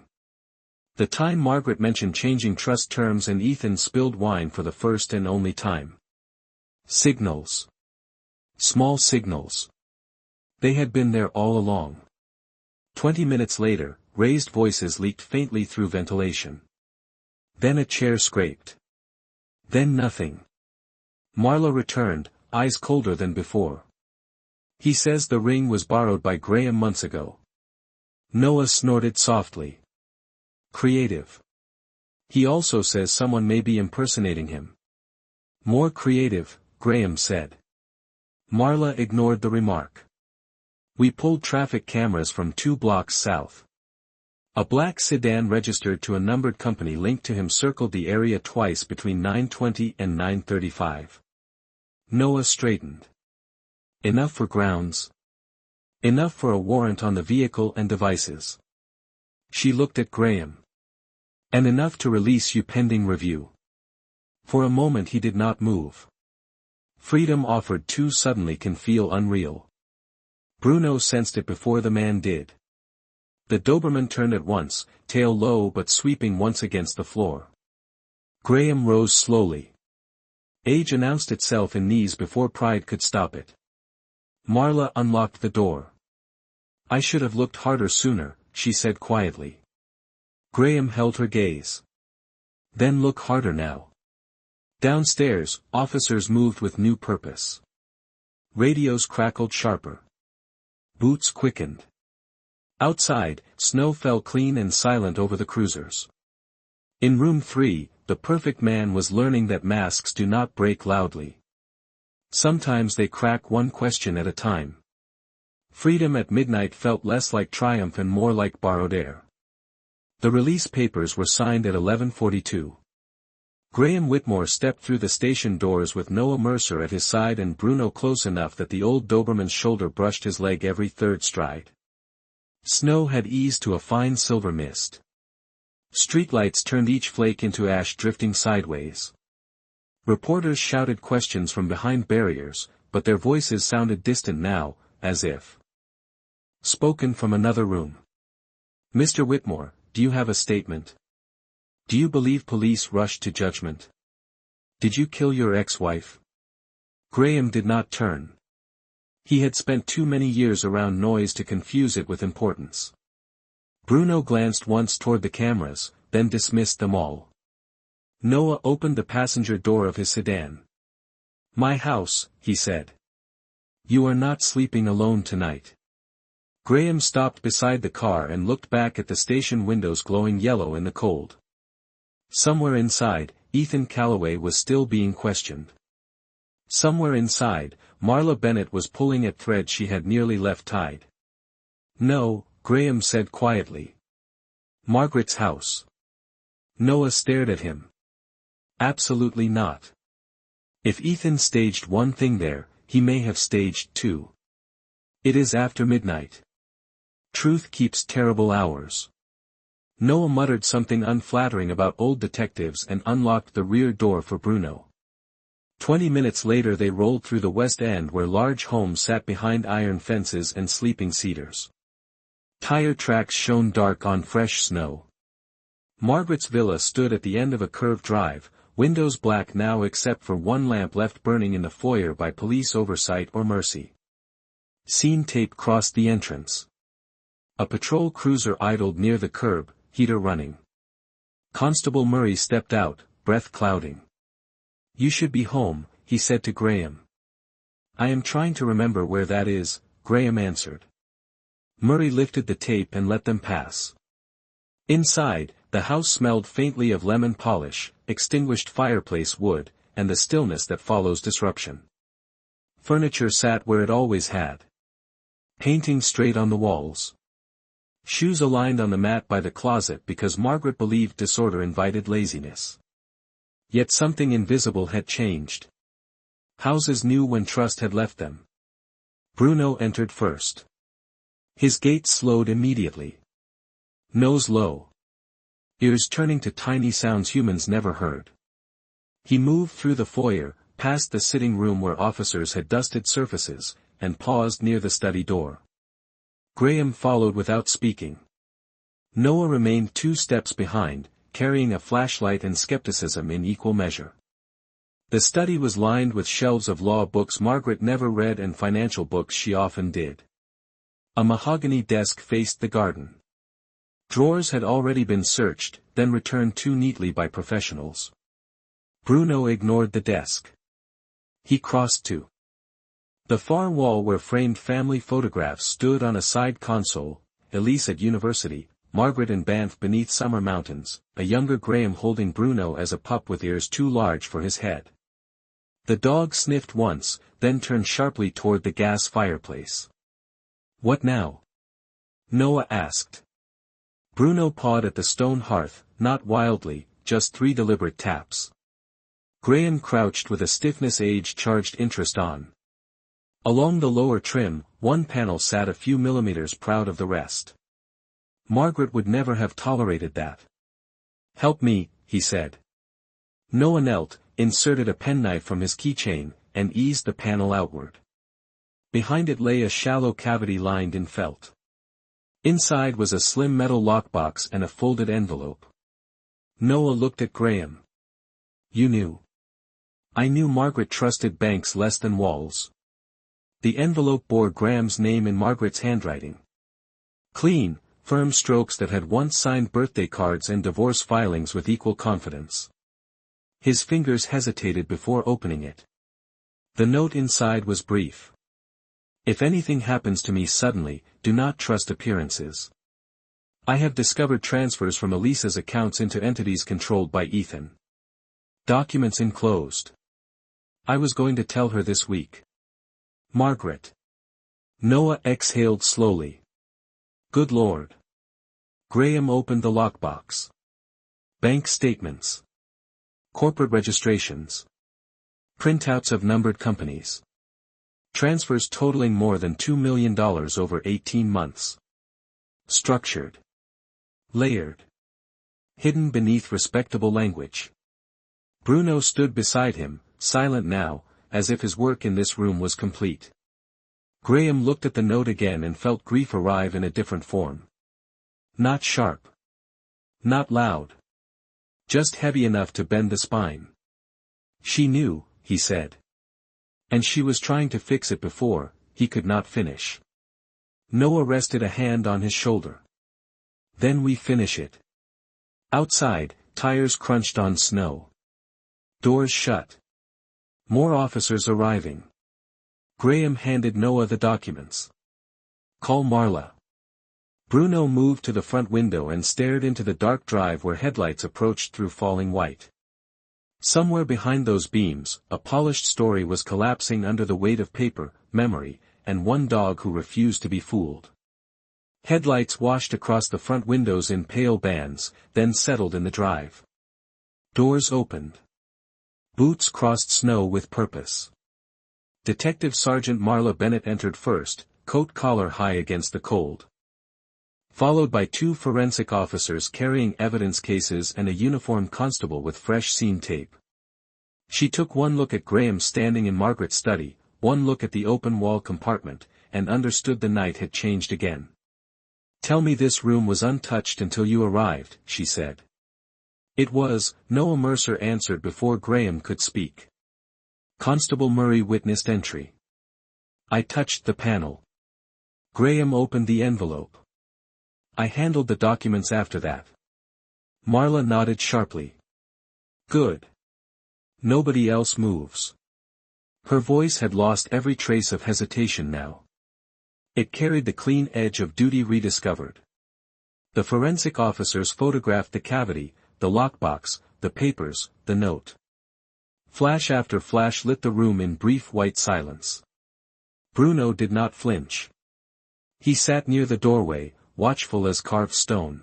The time Margaret mentioned changing trust terms and Ethan spilled wine for the first and only time. Signals. Small signals. They had been there all along. 20 minutes later, raised voices leaked faintly through ventilation. Then a chair scraped. Then nothing. Marla returned, eyes colder than before. "He says the ring was borrowed by Graham months ago." Noah snorted softly. "Creative. He also says someone may be impersonating him." "More creative," Graham said. Marla ignored the remark. "We pulled traffic cameras from 2 blocks south. A black sedan registered to a numbered company linked to him circled the area twice between 9:20 and 9:35. Noah straightened. "Enough for grounds. Enough for a warrant on the vehicle and devices." She looked at Graham. "And enough to release you pending review." For a moment he did not move. Freedom offered too suddenly can feel unreal. Bruno sensed it before the man did. The Doberman turned at once, tail low but sweeping once against the floor. Graham rose slowly. Age announced itself in knees before pride could stop it. Marla unlocked the door. "I should have looked harder sooner," she said quietly. Graham held her gaze. Then look harder now. Downstairs, officers moved with new purpose. Radios crackled sharper. Boots quickened. Outside, snow fell clean and silent over the cruisers. In room 3, the perfect man was learning that masks do not break loudly. Sometimes they crack one question at a time. Freedom at midnight felt less like triumph and more like borrowed air. The release papers were signed at 11:42. Graham Whitmore stepped through the station doors with Noah Mercer at his side and Bruno close enough that the old Doberman's shoulder brushed his leg every third stride. Snow had eased to a fine silver mist. Streetlights turned each flake into ash drifting sideways. Reporters shouted questions from behind barriers, but their voices sounded distant now, as if spoken from another room. "Mr. Whitmore, do you have a statement? Do you believe police rushed to judgment? Did you kill your ex-wife?" Graham did not turn. He had spent too many years around noise to confuse it with importance. Bruno glanced once toward the cameras, then dismissed them all. Noah opened the passenger door of his sedan. "My house," he said. "You are not sleeping alone tonight." Graham stopped beside the car and looked back at the station windows glowing yellow in the cold. Somewhere inside, Ethan Calloway was still being questioned. Somewhere inside, Marla Bennett was pulling at threads she had nearly left tied. "No," Graham said quietly. "Margaret's house." Noah stared at him. "Absolutely not. If Ethan staged one thing there, he may have staged two. It is after midnight. Truth keeps terrible hours." Noah muttered something unflattering about old detectives and unlocked the rear door for Bruno. 20 minutes later they rolled through the West End where large homes sat behind iron fences and sleeping cedars. Tire tracks shone dark on fresh snow. Margaret's villa stood at the end of a curved drive, windows black now except for one lamp left burning in the foyer by police oversight or mercy. Scene tape crossed the entrance. A patrol cruiser idled near the curb, heater running. Constable Murray stepped out, breath clouding. "You should be home," he said to Graham. "I am trying to remember where that is," Graham answered. Murray lifted the tape and let them pass. Inside, the house smelled faintly of lemon polish, extinguished fireplace wood, and the stillness that follows disruption. Furniture sat where it always had. Painting straight on the walls. Shoes aligned on the mat by the closet because Margaret believed disorder invited laziness. Yet something invisible had changed. Houses knew when trust had left them. Bruno entered first. His gait slowed immediately. Nose low. Ears turning to tiny sounds humans never heard. He moved through the foyer, past the sitting room where officers had dusted surfaces, and paused near the study door. Graham followed without speaking. Noah remained 2 steps behind, carrying a flashlight and skepticism in equal measure. The study was lined with shelves of law books Margaret never read and financial books she often did. A mahogany desk faced the garden. Drawers had already been searched, then returned too neatly by professionals. Bruno ignored the desk. He crossed to the far wall where framed family photographs stood on a side console, Elise at university, Margaret in Banff beneath summer mountains, a younger Graham holding Bruno as a pup with ears too large for his head. The dog sniffed once, then turned sharply toward the gas fireplace. "What now?" Noah asked. Bruno pawed at the stone hearth, not wildly, just 3 deliberate taps. Graham crouched with a stiffness age charged interest on. Along the lower trim, one panel sat a few millimeters proud of the rest. Margaret would never have tolerated that. "Help me," he said. Noah knelt, inserted a penknife from his keychain, and eased the panel outward. Behind it lay a shallow cavity lined in felt. Inside was a slim metal lockbox and a folded envelope. Noah looked at Graham. "You knew." "I knew Margaret trusted banks less than walls." The envelope bore Graham's name in Margaret's handwriting. Clean, firm strokes that had once signed birthday cards and divorce filings with equal confidence. His fingers hesitated before opening it. The note inside was brief. If anything happens to me suddenly, do not trust appearances. I have discovered transfers from Elisa's accounts into entities controlled by Ethan. Documents enclosed. I was going to tell her this week. Margaret. Noah exhaled slowly. Good Lord. Graham opened the lockbox. Bank statements. Corporate registrations. Printouts of numbered companies. Transfers totaling more than $2 million over 18 months. Structured. Layered. Hidden beneath respectable language. Bruno stood beside him, silent now, as if his work in this room was complete. Graham looked at the note again and felt grief arrive in a different form. Not sharp. Not loud. Just heavy enough to bend the spine. She knew, he said. And she was trying to fix it before, he could not finish. Noah rested a hand on his shoulder. Then we finish it. Outside, tires crunched on snow. Doors shut. More officers arriving. Graham handed Noah the documents. Call Marla. Bruno moved to the front window and stared into the dark drive where headlights approached through falling white. Somewhere behind those beams, a polished story was collapsing under the weight of paper, memory, and one dog who refused to be fooled. Headlights washed across the front windows in pale bands, then settled in the drive. Doors opened. Boots crossed snow with purpose. Detective Sergeant Marla Bennett entered first, coat collar high against the cold. Followed by two forensic officers carrying evidence cases and a uniformed constable with fresh scene tape. She took one look at Graham standing in Margaret's study, one look at the open-wall compartment, and understood the night had changed again. Tell me this room was untouched until you arrived, she said. It was, Noah Mercer answered before Graham could speak. Constable Murray witnessed entry. I touched the panel. Graham opened the envelope. I handled the documents after that. Marla nodded sharply. Good. Nobody else moves. Her voice had lost every trace of hesitation now. It carried the clean edge of duty rediscovered. The forensic officers photographed the cavity, the lockbox, the papers, the note. Flash after flash lit the room in brief white silence. Bruno did not flinch. He sat near the doorway, watchful as carved stone.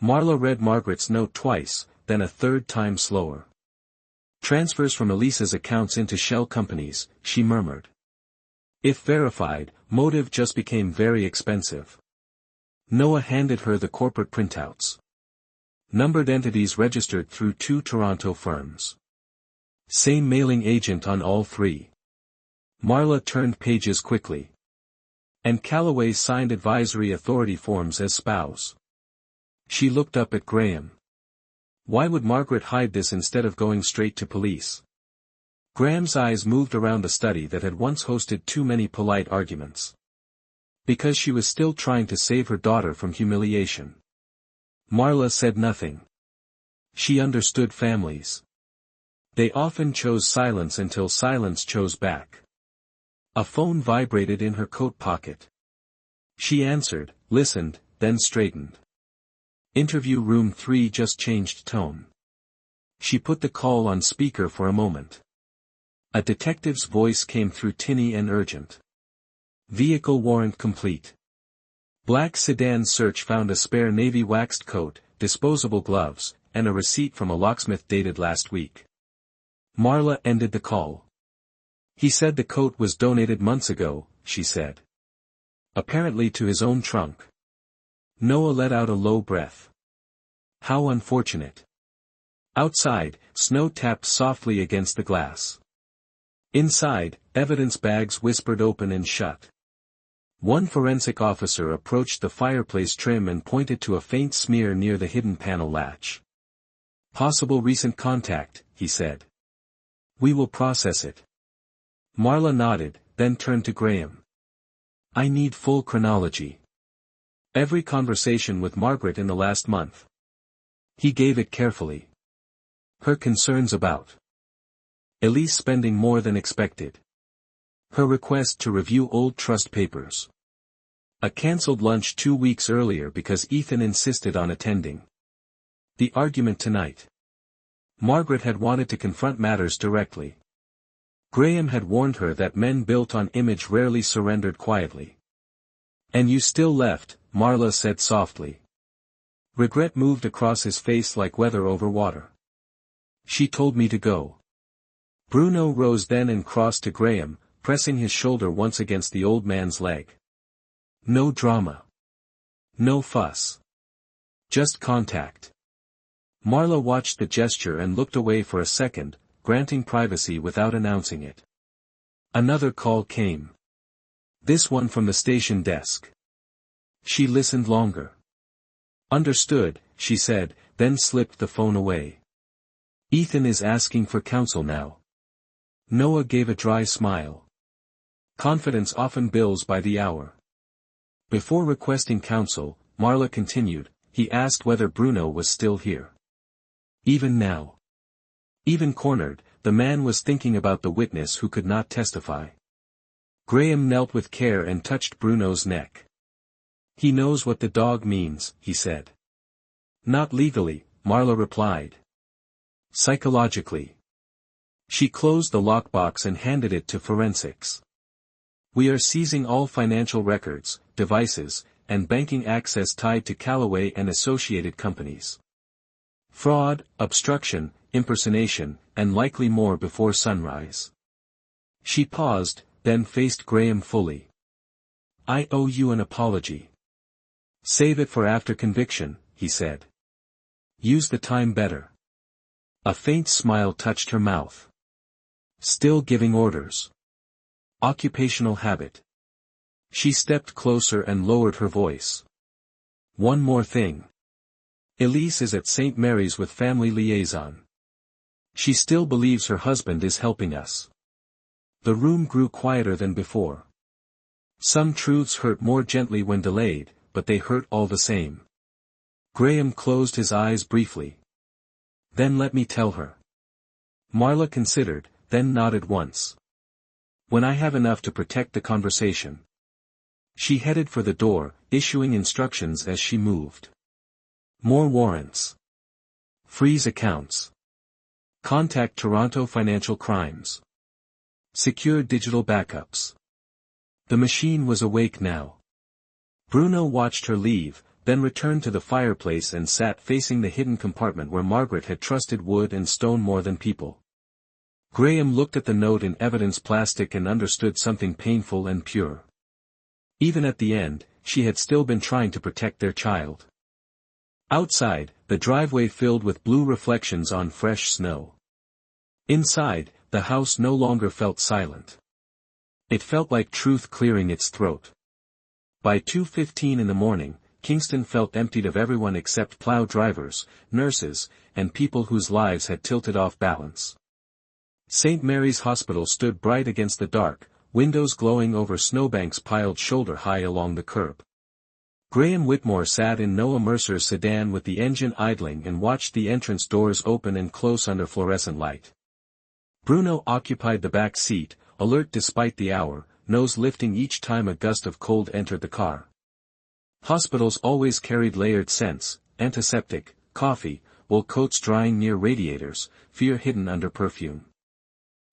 Marla read Margaret's note twice, then a third time slower. Transfers from Elisa's accounts into shell companies, she murmured. If verified, motive just became very expensive. Noah handed her the corporate printouts. Numbered entities registered through 2 Toronto firms. Same mailing agent on all 3. Marla turned pages quickly. And Calloway signed advisory authority forms as spouse. She looked up at Graham. Why would Margaret hide this instead of going straight to police? Graham's eyes moved around the study that had once hosted too many polite arguments. Because she was still trying to save her daughter from humiliation. Marla said nothing. She understood families. They often chose silence until silence chose back. A phone vibrated in her coat pocket. She answered, listened, then straightened. Interview room 3 just changed tone. She put the call on speaker for a moment. A detective's voice came through tinny and urgent. Vehicle warrant complete. Black sedan search found a spare navy waxed coat, disposable gloves, and a receipt from a locksmith dated last week. Marla ended the call. He said the coat was donated months ago, she said. Apparently to his own trunk. Noah let out a low breath. How unfortunate. Outside, snow tapped softly against the glass. Inside, evidence bags whispered open and shut. One forensic officer approached the fireplace trim and pointed to a faint smear near the hidden panel latch. Possible recent contact, he said. We will process it. Marla nodded, then turned to Graham. I need full chronology. Every conversation with Margaret in the last month. He gave it carefully. Her concerns about Elise spending more than expected. Her request to review old trust papers. A cancelled lunch 2 weeks earlier because Ethan insisted on attending. The argument tonight. Margaret had wanted to confront matters directly. Graham had warned her that men built on image rarely surrendered quietly. "And you still left," Marla said softly. Regret moved across his face like weather over water. "She told me to go." Bruno rose then and crossed to Graham, pressing his shoulder once against the old man's leg. "No drama. No fuss. Just contact." Marla watched the gesture and looked away for a second, granting privacy without announcing it. Another call came. This one from the station desk. She listened longer. "Understood," she said, then slipped the phone away. "Ethan is asking for counsel now." Noah gave a dry smile. Confidence often bills by the hour. Before requesting counsel, Marla continued, he asked whether Bruno was still here. Even now. Even cornered, the man was thinking about the witness who could not testify. Graham knelt with care and touched Bruno's neck. "He knows what the dog means," he said. "Not legally," Marla replied. "Psychologically." She closed the lockbox and handed it to forensics. "We are seizing all financial records, devices, and banking access tied to Callaway and associated companies. Fraud, obstruction, impersonation, and likely more before sunrise." She paused, then faced Graham fully. "I owe you an apology." "Save it for after conviction," he said. "Use the time better." A faint smile touched her mouth. "Still giving orders. Occupational habit." She stepped closer and lowered her voice. "One more thing. Elise is at St. Mary's with family liaison. She still believes her husband is helping us." The room grew quieter than before. Some truths hurt more gently when delayed, but they hurt all the same. Graham closed his eyes briefly. "Then let me tell her." Marla considered, then nodded once. "When I have enough to protect the conversation." She headed for the door, issuing instructions as she moved. More warrants. Freeze accounts. Contact Toronto Financial Crimes. Secure digital backups. The machine was awake now. Bruno watched her leave, then returned to the fireplace and sat facing the hidden compartment where Margaret had trusted wood and stone more than people. Graham looked at the note in evidence plastic and understood something painful and pure. Even at the end, she had still been trying to protect their child. Outside, the driveway filled with blue reflections on fresh snow. Inside, the house no longer felt silent. It felt like truth clearing its throat. By 2:15 in the morning, Kingston felt emptied of everyone except plow drivers, nurses, and people whose lives had tilted off balance. St. Mary's Hospital stood bright against the dark, windows glowing over snowbanks piled shoulder-high along the curb. Graham Whitmore sat in Noah Mercer's sedan with the engine idling and watched the entrance doors open and close under fluorescent light. Bruno occupied the back seat, alert despite the hour, nose lifting each time a gust of cold entered the car. Hospitals always carried layered scents, antiseptic, coffee, wool coats drying near radiators, fear hidden under perfume.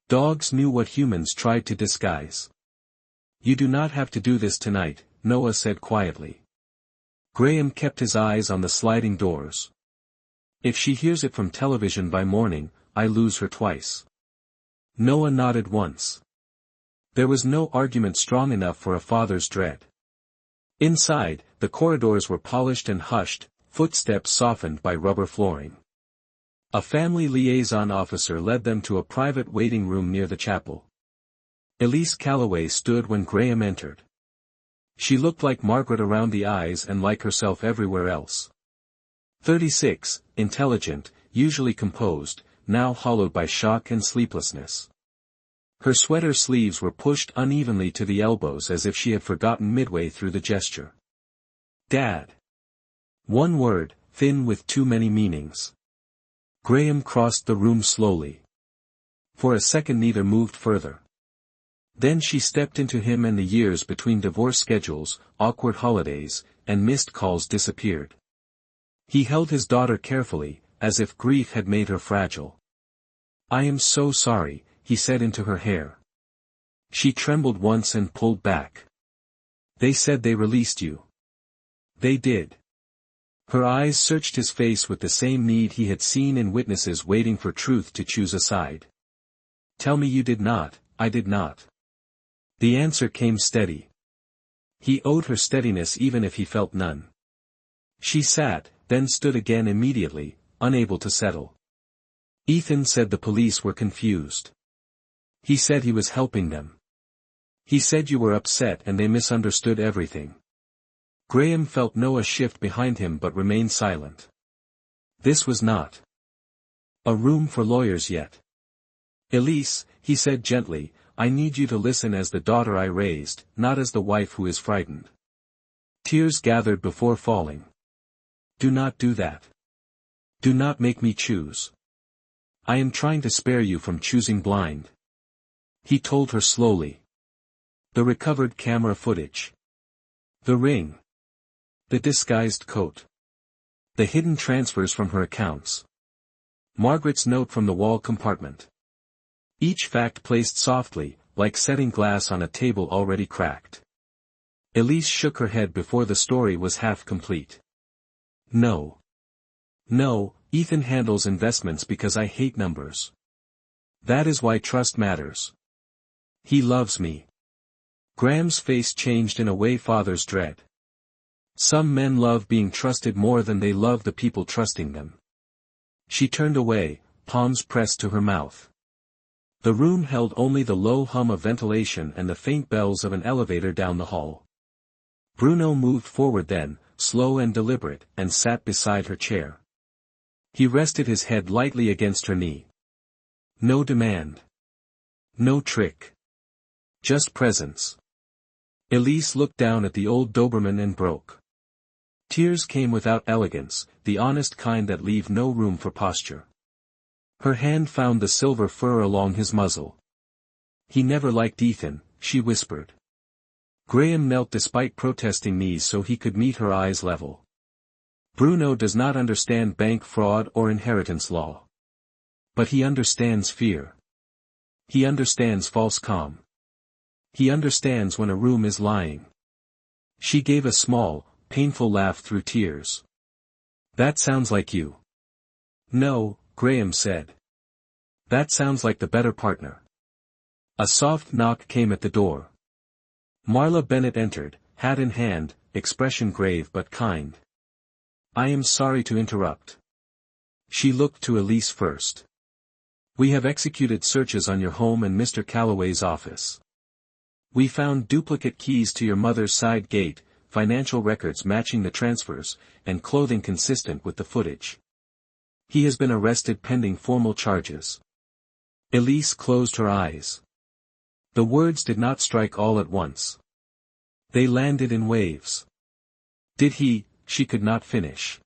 Dogs knew what humans tried to disguise. "You do not have to do this tonight," Noah said quietly. Graham kept his eyes on the sliding doors. "If she hears it from television by morning, I lose her twice." Noah nodded once. There was no argument strong enough for a father's dread. Inside, the corridors were polished and hushed, footsteps softened by rubber flooring. A family liaison officer led them to a private waiting room near the chapel. Elise Callaway stood when Graham entered. She looked like Margaret around the eyes and like herself everywhere else. 36, intelligent, usually composed, now hollowed by shock and sleeplessness. Her sweater sleeves were pushed unevenly to the elbows as if she had forgotten midway through the gesture. Dad. One word, thin with too many meanings. Graham crossed the room slowly. For a second neither moved further. Then she stepped into him and the years between divorce schedules, awkward holidays, and missed calls disappeared. He held his daughter carefully, as if grief had made her fragile. "I am so sorry," he said into her hair. She trembled once and pulled back. "They said they released you." "They did." Her eyes searched his face with the same need he had seen in witnesses waiting for truth to choose a side. "Tell me you did not." "I did not." The answer came steady. He owed her steadiness even if he felt none. She sat, then stood again immediately, unable to settle. "Ethan said the police were confused. He said he was helping them. He said you were upset and they misunderstood everything." Graham felt Noah shift behind him but remained silent. This was not a room for lawyers yet. "Elise," he said gently, "I need you to listen as the daughter I raised, not as the wife who is frightened." Tears gathered before falling. "Do not do that. Do not make me choose. I am trying to spare you from choosing blind." He told her slowly. The recovered camera footage. The ring. The disguised coat. The hidden transfers from her accounts. Margaret's note from the wall compartment. Each fact placed softly, like setting glass on a table already cracked. Elise shook her head before the story was half complete. "No. No, Ethan handles investments because I hate numbers. That is why trust matters. He loves me." Graham's face changed in a way fathers dread. Some men love being trusted more than they love the people trusting them. She turned away, palms pressed to her mouth. The room held only the low hum of ventilation and the faint bells of an elevator down the hall. Bruno moved forward then, slow and deliberate, and sat beside her chair. He rested his head lightly against her knee. No demand. No trick. Just presence. Elise looked down at the old Doberman and broke. Tears came without elegance, the honest kind that leave no room for posture. Her hand found the silver fur along his muzzle. "He never liked Ethan," she whispered. Graham knelt despite protesting knees so he could meet her eyes level. "Bruno does not understand bank fraud or inheritance law. But he understands fear. He understands false calm. He understands when a room is lying." She gave a small, painful laugh through tears. "That sounds like you." "No," Graham said. "That sounds like the better partner." A soft knock came at the door. Marla Bennett entered, hat in hand, expression grave but kind. "I am sorry to interrupt." She looked to Elise first. "We have executed searches on your home and Mr. Calloway's office. We found duplicate keys to your mother's side gate, financial records matching the transfers, and clothing consistent with the footage. He has been arrested pending formal charges." Elise closed her eyes. The words did not strike all at once. They landed in waves. "Did he?" She could not finish.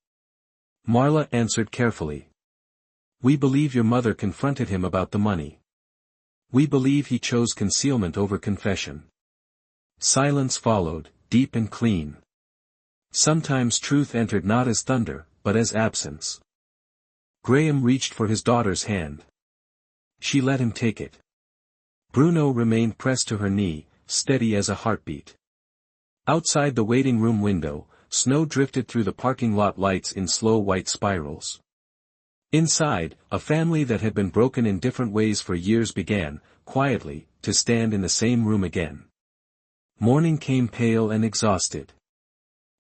Marla answered carefully. "We believe your mother confronted him about the money. We believe he chose concealment over confession." Silence followed, deep and clean. Sometimes truth entered not as thunder, but as absence. Graham reached for his daughter's hand. She let him take it. Bruno remained pressed to her knee, steady as a heartbeat. Outside the waiting room window, snow drifted through the parking lot lights in slow white spirals. Inside, a family that had been broken in different ways for years began, quietly, to stand in the same room again. Morning came pale and exhausted.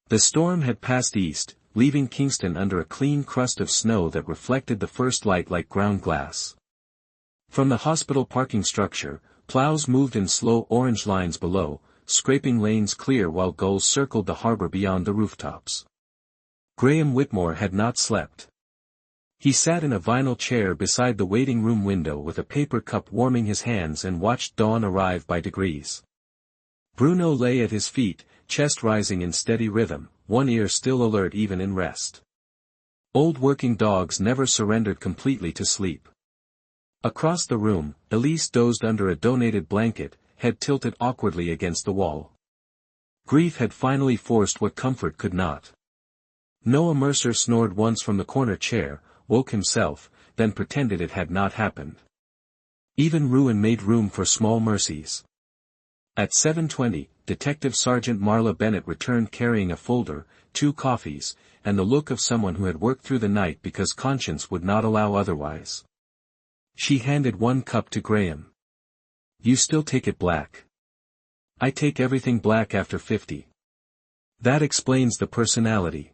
The storm had passed east, leaving Kingston under a clean crust of snow that reflected the first light like ground glass. From the hospital parking structure, plows moved in slow orange lines below, scraping lanes clear while gulls circled the harbor beyond the rooftops. Graham Whitmore had not slept. He sat in a vinyl chair beside the waiting room window with a paper cup warming his hands and watched dawn arrive by degrees. Bruno lay at his feet, chest rising in steady rhythm, one ear still alert even in rest. Old working dogs never surrendered completely to sleep. Across the room, Elise dozed under a donated blanket, head tilted awkwardly against the wall. Grief had finally forced what comfort could not. Noah Mercer snored once from the corner chair, woke himself, then pretended it had not happened. Even ruin made room for small mercies. At 7:20, Detective Sergeant Marla Bennett returned carrying a folder, 2 coffees, and the look of someone who had worked through the night because conscience would not allow otherwise. She handed 1 cup to Graham. "You still take it black." "I take everything black after 50. That explains the personality."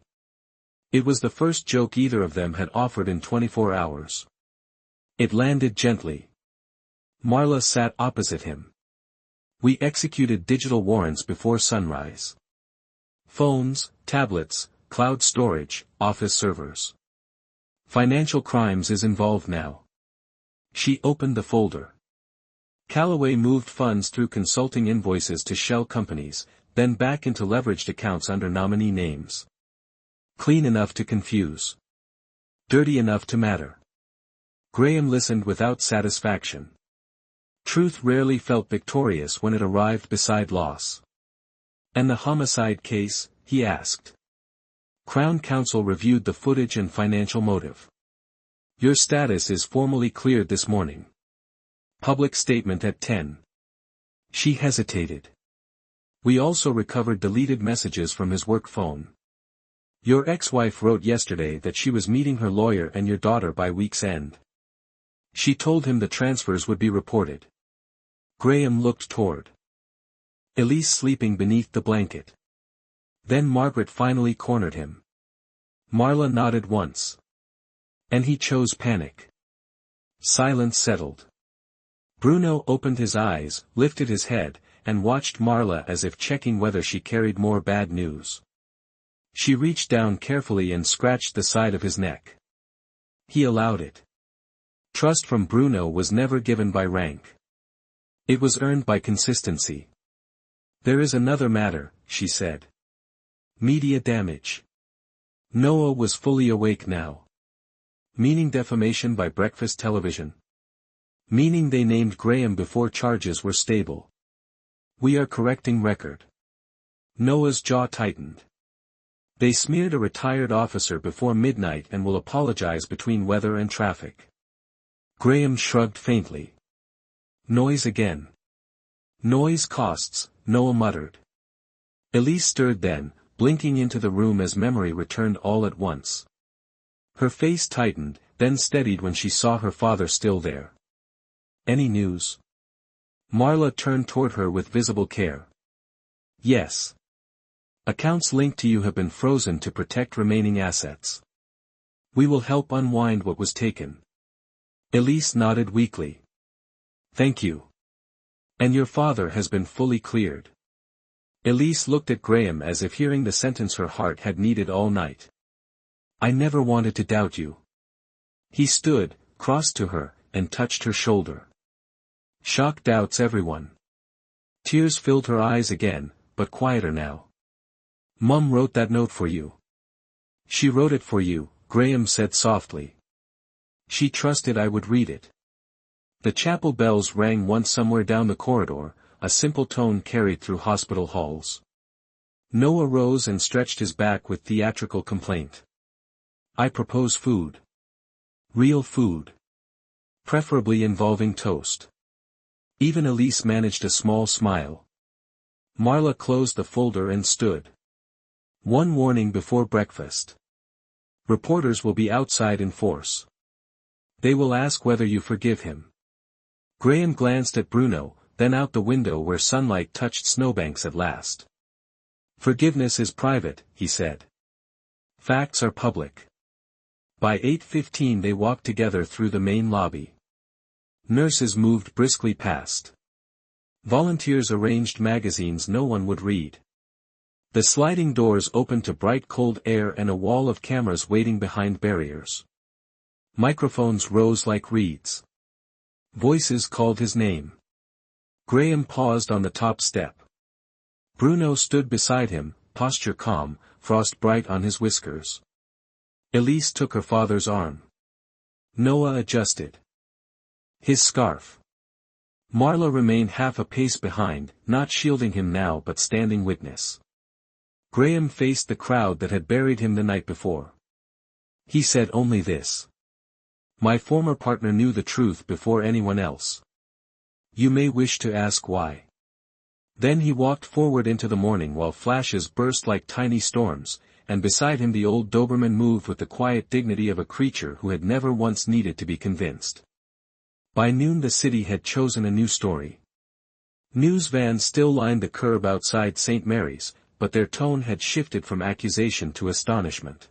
It was the first joke either of them had offered in 24 hours. It landed gently. Marla sat opposite him. "We executed digital warrants before sunrise. Phones, tablets, cloud storage, office servers. Financial crimes is involved now." She opened the folder. Callaway moved funds through consulting invoices to shell companies, then back into leveraged accounts under nominee names. Clean enough to confuse. Dirty enough to matter. Graham listened without satisfaction. Truth rarely felt victorious when it arrived beside loss. "And the homicide case?" he asked. Crown Counsel reviewed the footage and financial motive. "Your status is formally cleared this morning. Public statement at 10. She hesitated. "We also recovered deleted messages from his work phone. Your ex-wife wrote yesterday that she was meeting her lawyer and your daughter by week's end. She told him the transfers would be reported." Graham looked toward Elise sleeping beneath the blanket. Then Margaret finally cornered him. Marla nodded once. And he chose panic. Silence settled. Bruno opened his eyes, lifted his head, and watched Marla as if checking whether she carried more bad news. She reached down carefully and scratched the side of his neck. He allowed it. Trust from Bruno was never given by rank. It was earned by consistency. "There is another matter," she said. "Media damage." Noah was fully awake now. "Meaning defamation by breakfast television?" "Meaning they named Graham before charges were stable." "We are correcting record." Noah's jaw tightened. "They smeared a retired officer before midnight and will apologize between weather and traffic." Graham shrugged faintly. "Noise again." "Noise costs," Noah muttered. Elise stirred then, blinking into the room as memory returned all at once. Her face tightened, then steadied when she saw her father still there. "Any news?" Marla turned toward her with visible care. "Yes. Accounts linked to you have been frozen to protect remaining assets. We will help unwind what was taken." Elise nodded weakly. "Thank you. And your father has been fully cleared." Elise looked at Graham as if hearing the sentence her heart had needed all night. "I never wanted to doubt you." He stood, crossed to her, and touched her shoulder. "Shock doubts everyone." Tears filled her eyes again, but quieter now. "Mum wrote that note for you." "She wrote it for you," Graham said softly. "She trusted I would read it." The chapel bells rang once somewhere down the corridor, a simple tone carried through hospital halls. Noah rose and stretched his back with theatrical complaint. "I propose food. Real food. Preferably involving toast." Even Elise managed a small smile. Marla closed the folder and stood. "One warning before breakfast. Reporters will be outside in force. They will ask whether you forgive him." Graham glanced at Bruno, then out the window where sunlight touched snowbanks at last. "Forgiveness is private," he said. "Facts are public." By 8:15 they walked together through the main lobby. Nurses moved briskly past. Volunteers arranged magazines no one would read. The sliding doors opened to bright cold air and a wall of cameras waiting behind barriers. Microphones rose like reeds. Voices called his name. Graham paused on the top step. Bruno stood beside him, posture calm, frost bright on his whiskers. Elise took her father's arm. Noah adjusted his scarf. Marla remained half a pace behind, not shielding him now but standing witness. Graham faced the crowd that had buried him the night before. He said only this. My former partner knew the truth before anyone else. You may wish to ask why. Then he walked forward into the morning while flashes burst like tiny storms, and beside him the old Doberman moved with the quiet dignity of a creature who had never once needed to be convinced. By noon the city had chosen a new story. News vans still lined the curb outside St. Mary's, but their tone had shifted from accusation to astonishment.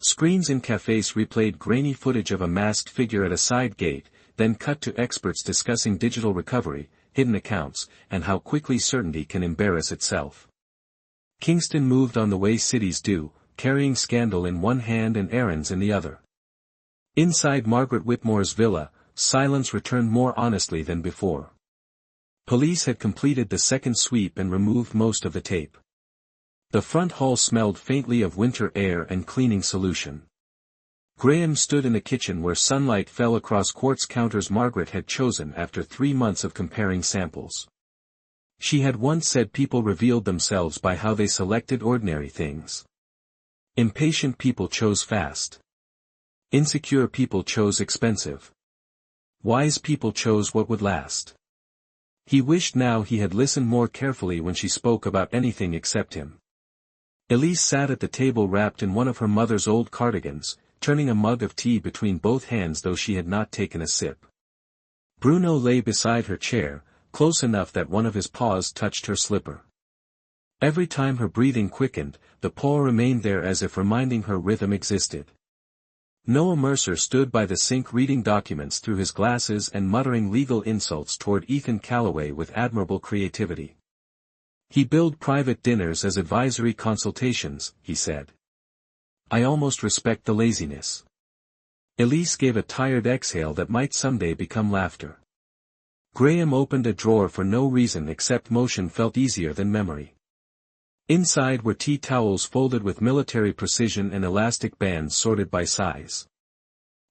Screens in cafes replayed grainy footage of a masked figure at a side gate, then cut to experts discussing digital recovery, hidden accounts, and how quickly certainty can embarrass itself. Kingston moved on the way cities do, carrying scandal in one hand and errands in the other. Inside Margaret Whitmore's villa, silence returned more honestly than before. Police had completed the second sweep and removed most of the tape. The front hall smelled faintly of winter air and cleaning solution. Graham stood in the kitchen where sunlight fell across quartz counters Margaret had chosen after 3 months of comparing samples. She had once said people revealed themselves by how they selected ordinary things. Impatient people chose fast. Insecure people chose expensive. Wise people chose what would last. He wished now he had listened more carefully when she spoke about anything except him. Elise sat at the table wrapped in one of her mother's old cardigans, turning a mug of tea between both hands though she had not taken a sip. Bruno lay beside her chair, close enough that one of his paws touched her slipper. Every time her breathing quickened, the paw remained there as if reminding her rhythm existed. Noah Mercer stood by the sink reading documents through his glasses and muttering legal insults toward Ethan Calloway with admirable creativity. He billed private dinners as advisory consultations, he said. I almost respect the laziness. Elise gave a tired exhale that might someday become laughter. Graham opened a drawer for no reason except motion felt easier than memory. Inside were tea towels folded with military precision and elastic bands sorted by size.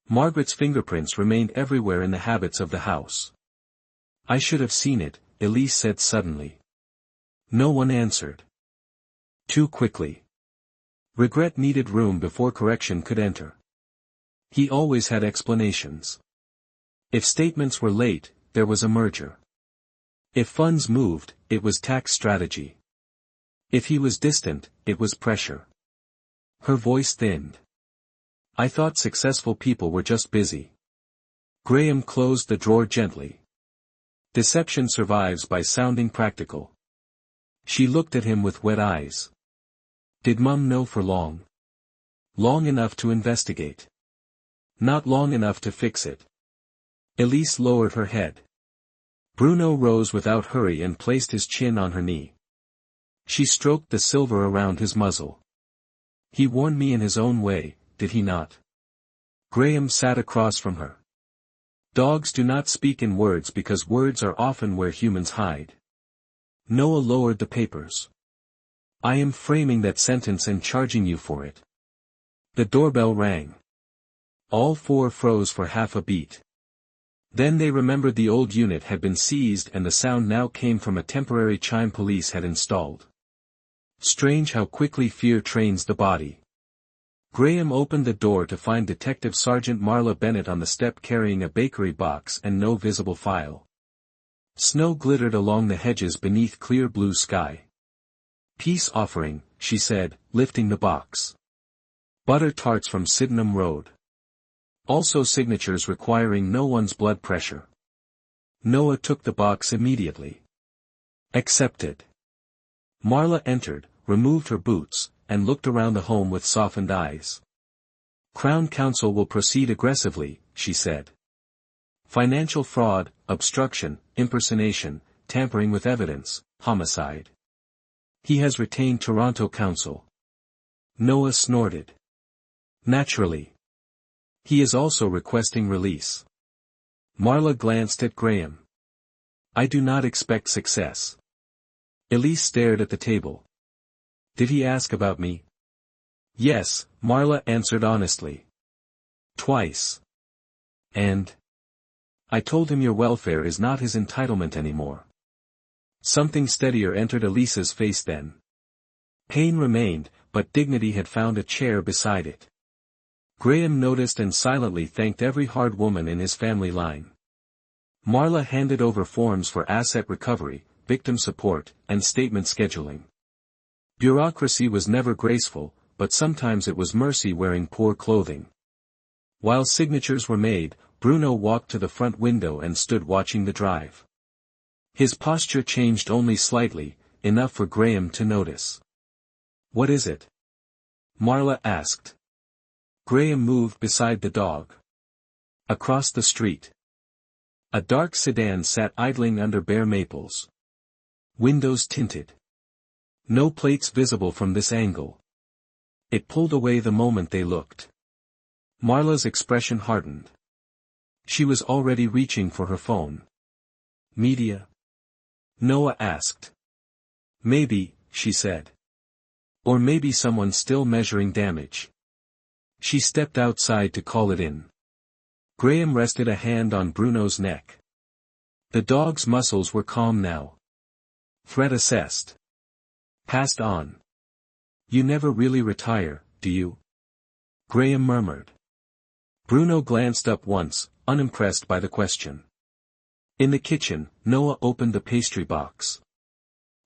Margaret's fingerprints remained everywhere in the habits of the house. I should have seen it, Elise said suddenly. No one answered. Too quickly. Regret needed room before correction could enter. He always had explanations. If statements were late, there was a merger. If funds moved, it was tax strategy. If he was distant, it was pressure. Her voice thinned. I thought successful people were just busy. Graham closed the drawer gently. Deception survives by sounding practical. She looked at him with wet eyes. Did Mum know for long? Long enough to investigate. Not long enough to fix it. Elise lowered her head. Bruno rose without hurry and placed his chin on her knee. She stroked the silver around his muzzle. He warned me in his own way, did he not? Graham sat across from her. Dogs do not speak in words because words are often where humans hide. Noah lowered the papers. I am framing that sentence and charging you for it. The doorbell rang. All four froze for half a beat. Then they remembered the old unit had been seized and the sound now came from a temporary chime police had installed. Strange how quickly fear trains the body. Graham opened the door to find Detective Sergeant Marla Bennett on the step carrying a bakery box and no visible file. Snow glittered along the hedges beneath clear blue sky. Peace offering, she said, lifting the box. Butter tarts from Sydenham Road. Also signatures requiring no one's blood pressure. Noah took the box immediately. Accepted. Marla entered, removed her boots, and looked around the home with softened eyes. Crown Counsel will proceed aggressively, she said. Financial fraud, obstruction, impersonation, tampering with evidence, homicide. He has retained Toronto counsel. Noah snorted. Naturally. He is also requesting release. Marla glanced at Graham. I do not expect success. Elise stared at the table. Did he ask about me? Yes, Marla answered honestly. Twice. And? I told him your welfare is not his entitlement anymore. Something steadier entered Elisa's face then. Pain remained, but dignity had found a chair beside it. Graham noticed and silently thanked every hard woman in his family line. Marla handed over forms for asset recovery, victim support, and statement scheduling. Bureaucracy was never graceful, but sometimes it was mercy wearing poor clothing. While signatures were made, Bruno walked to the front window and stood watching the drive. His posture changed only slightly, enough for Graham to notice. What is it? Marla asked. Graham moved beside the dog. Across the street. A dark sedan sat idling under bare maples. Windows tinted. No plates visible from this angle. It pulled away the moment they looked. Marla's expression hardened. She was already reaching for her phone. Media? Noah asked. Maybe, she said. Or maybe someone still measuring damage. She stepped outside to call it in. Graham rested a hand on Bruno's neck. The dog's muscles were calm now. Threat assessed. Passed on. You never really retire, do you? Graham murmured. Bruno glanced up once, unimpressed by the question. In the kitchen, Noah opened the pastry box.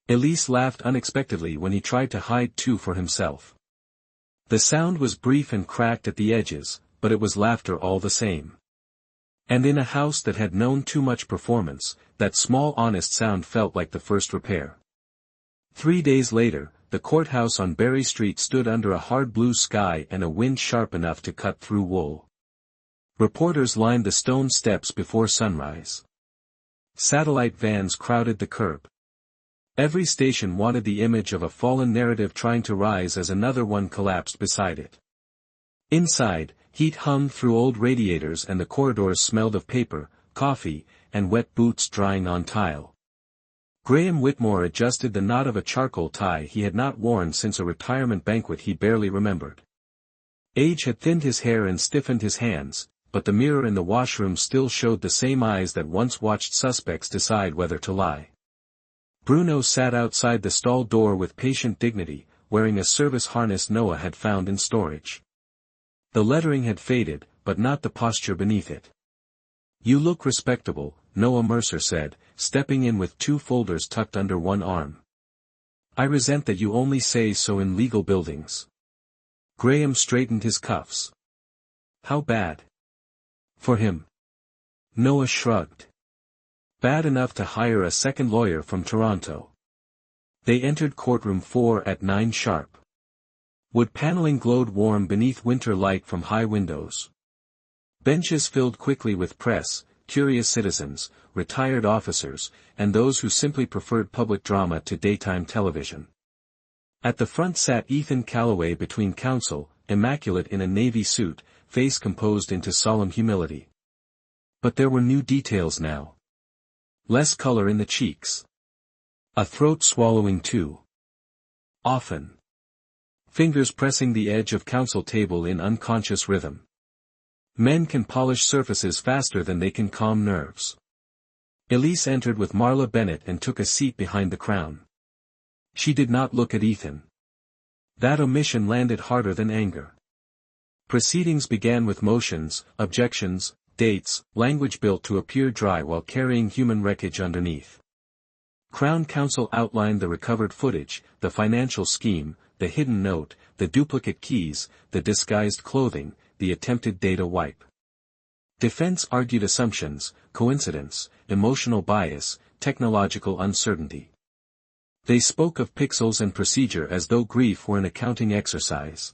Elise laughed unexpectedly when he tried to hide two for himself. The sound was brief and cracked at the edges, but it was laughter all the same. And in a house that had known too much performance, that small honest sound felt like the first repair. 3 days later, the courthouse on Berry Street stood under a hard blue sky and a wind sharp enough to cut through wool. Reporters lined the stone steps before sunrise. Satellite vans crowded the curb. Every station wanted the image of a fallen narrative trying to rise as another one collapsed beside it. Inside, heat hummed through old radiators and the corridors smelled of paper, coffee, and wet boots drying on tile. Graham Whitmore adjusted the knot of a charcoal tie he had not worn since a retirement banquet he barely remembered. Age had thinned his hair and stiffened his hands, but the mirror in the washroom still showed the same eyes that once watched suspects decide whether to lie. Bruno sat outside the stall door with patient dignity, wearing a service harness Noah had found in storage. The lettering had faded, but not the posture beneath it. You look respectable, Noah Mercer said, stepping in with 2 folders tucked under one arm. I resent that you only say so in legal buildings. Graham straightened his cuffs. How bad? For him. Noah shrugged. Bad enough to hire a second lawyer from Toronto. They entered courtroom 4 at 9 sharp. Wood paneling glowed warm beneath winter light from high windows. Benches filled quickly with press, curious citizens, retired officers, and those who simply preferred public drama to daytime television. At the front sat Ethan Calloway between counsel, immaculate in a navy suit, face composed into solemn humility. But there were new details now. Less color in the cheeks. A throat swallowing too often. Fingers pressing the edge of counsel table in unconscious rhythm. Men can polish surfaces faster than they can calm nerves. Elise entered with Marla Bennett and took a seat behind the crown. She did not look at Ethan. That omission landed harder than anger. Proceedings began with motions, objections, dates, language built to appear dry while carrying human wreckage underneath. Crown Counsel outlined the recovered footage, the financial scheme, the hidden note, the duplicate keys, the disguised clothing, the attempted data wipe. Defense argued assumptions, coincidence, emotional bias, technological uncertainty. They spoke of pixels and procedure as though grief were an accounting exercise.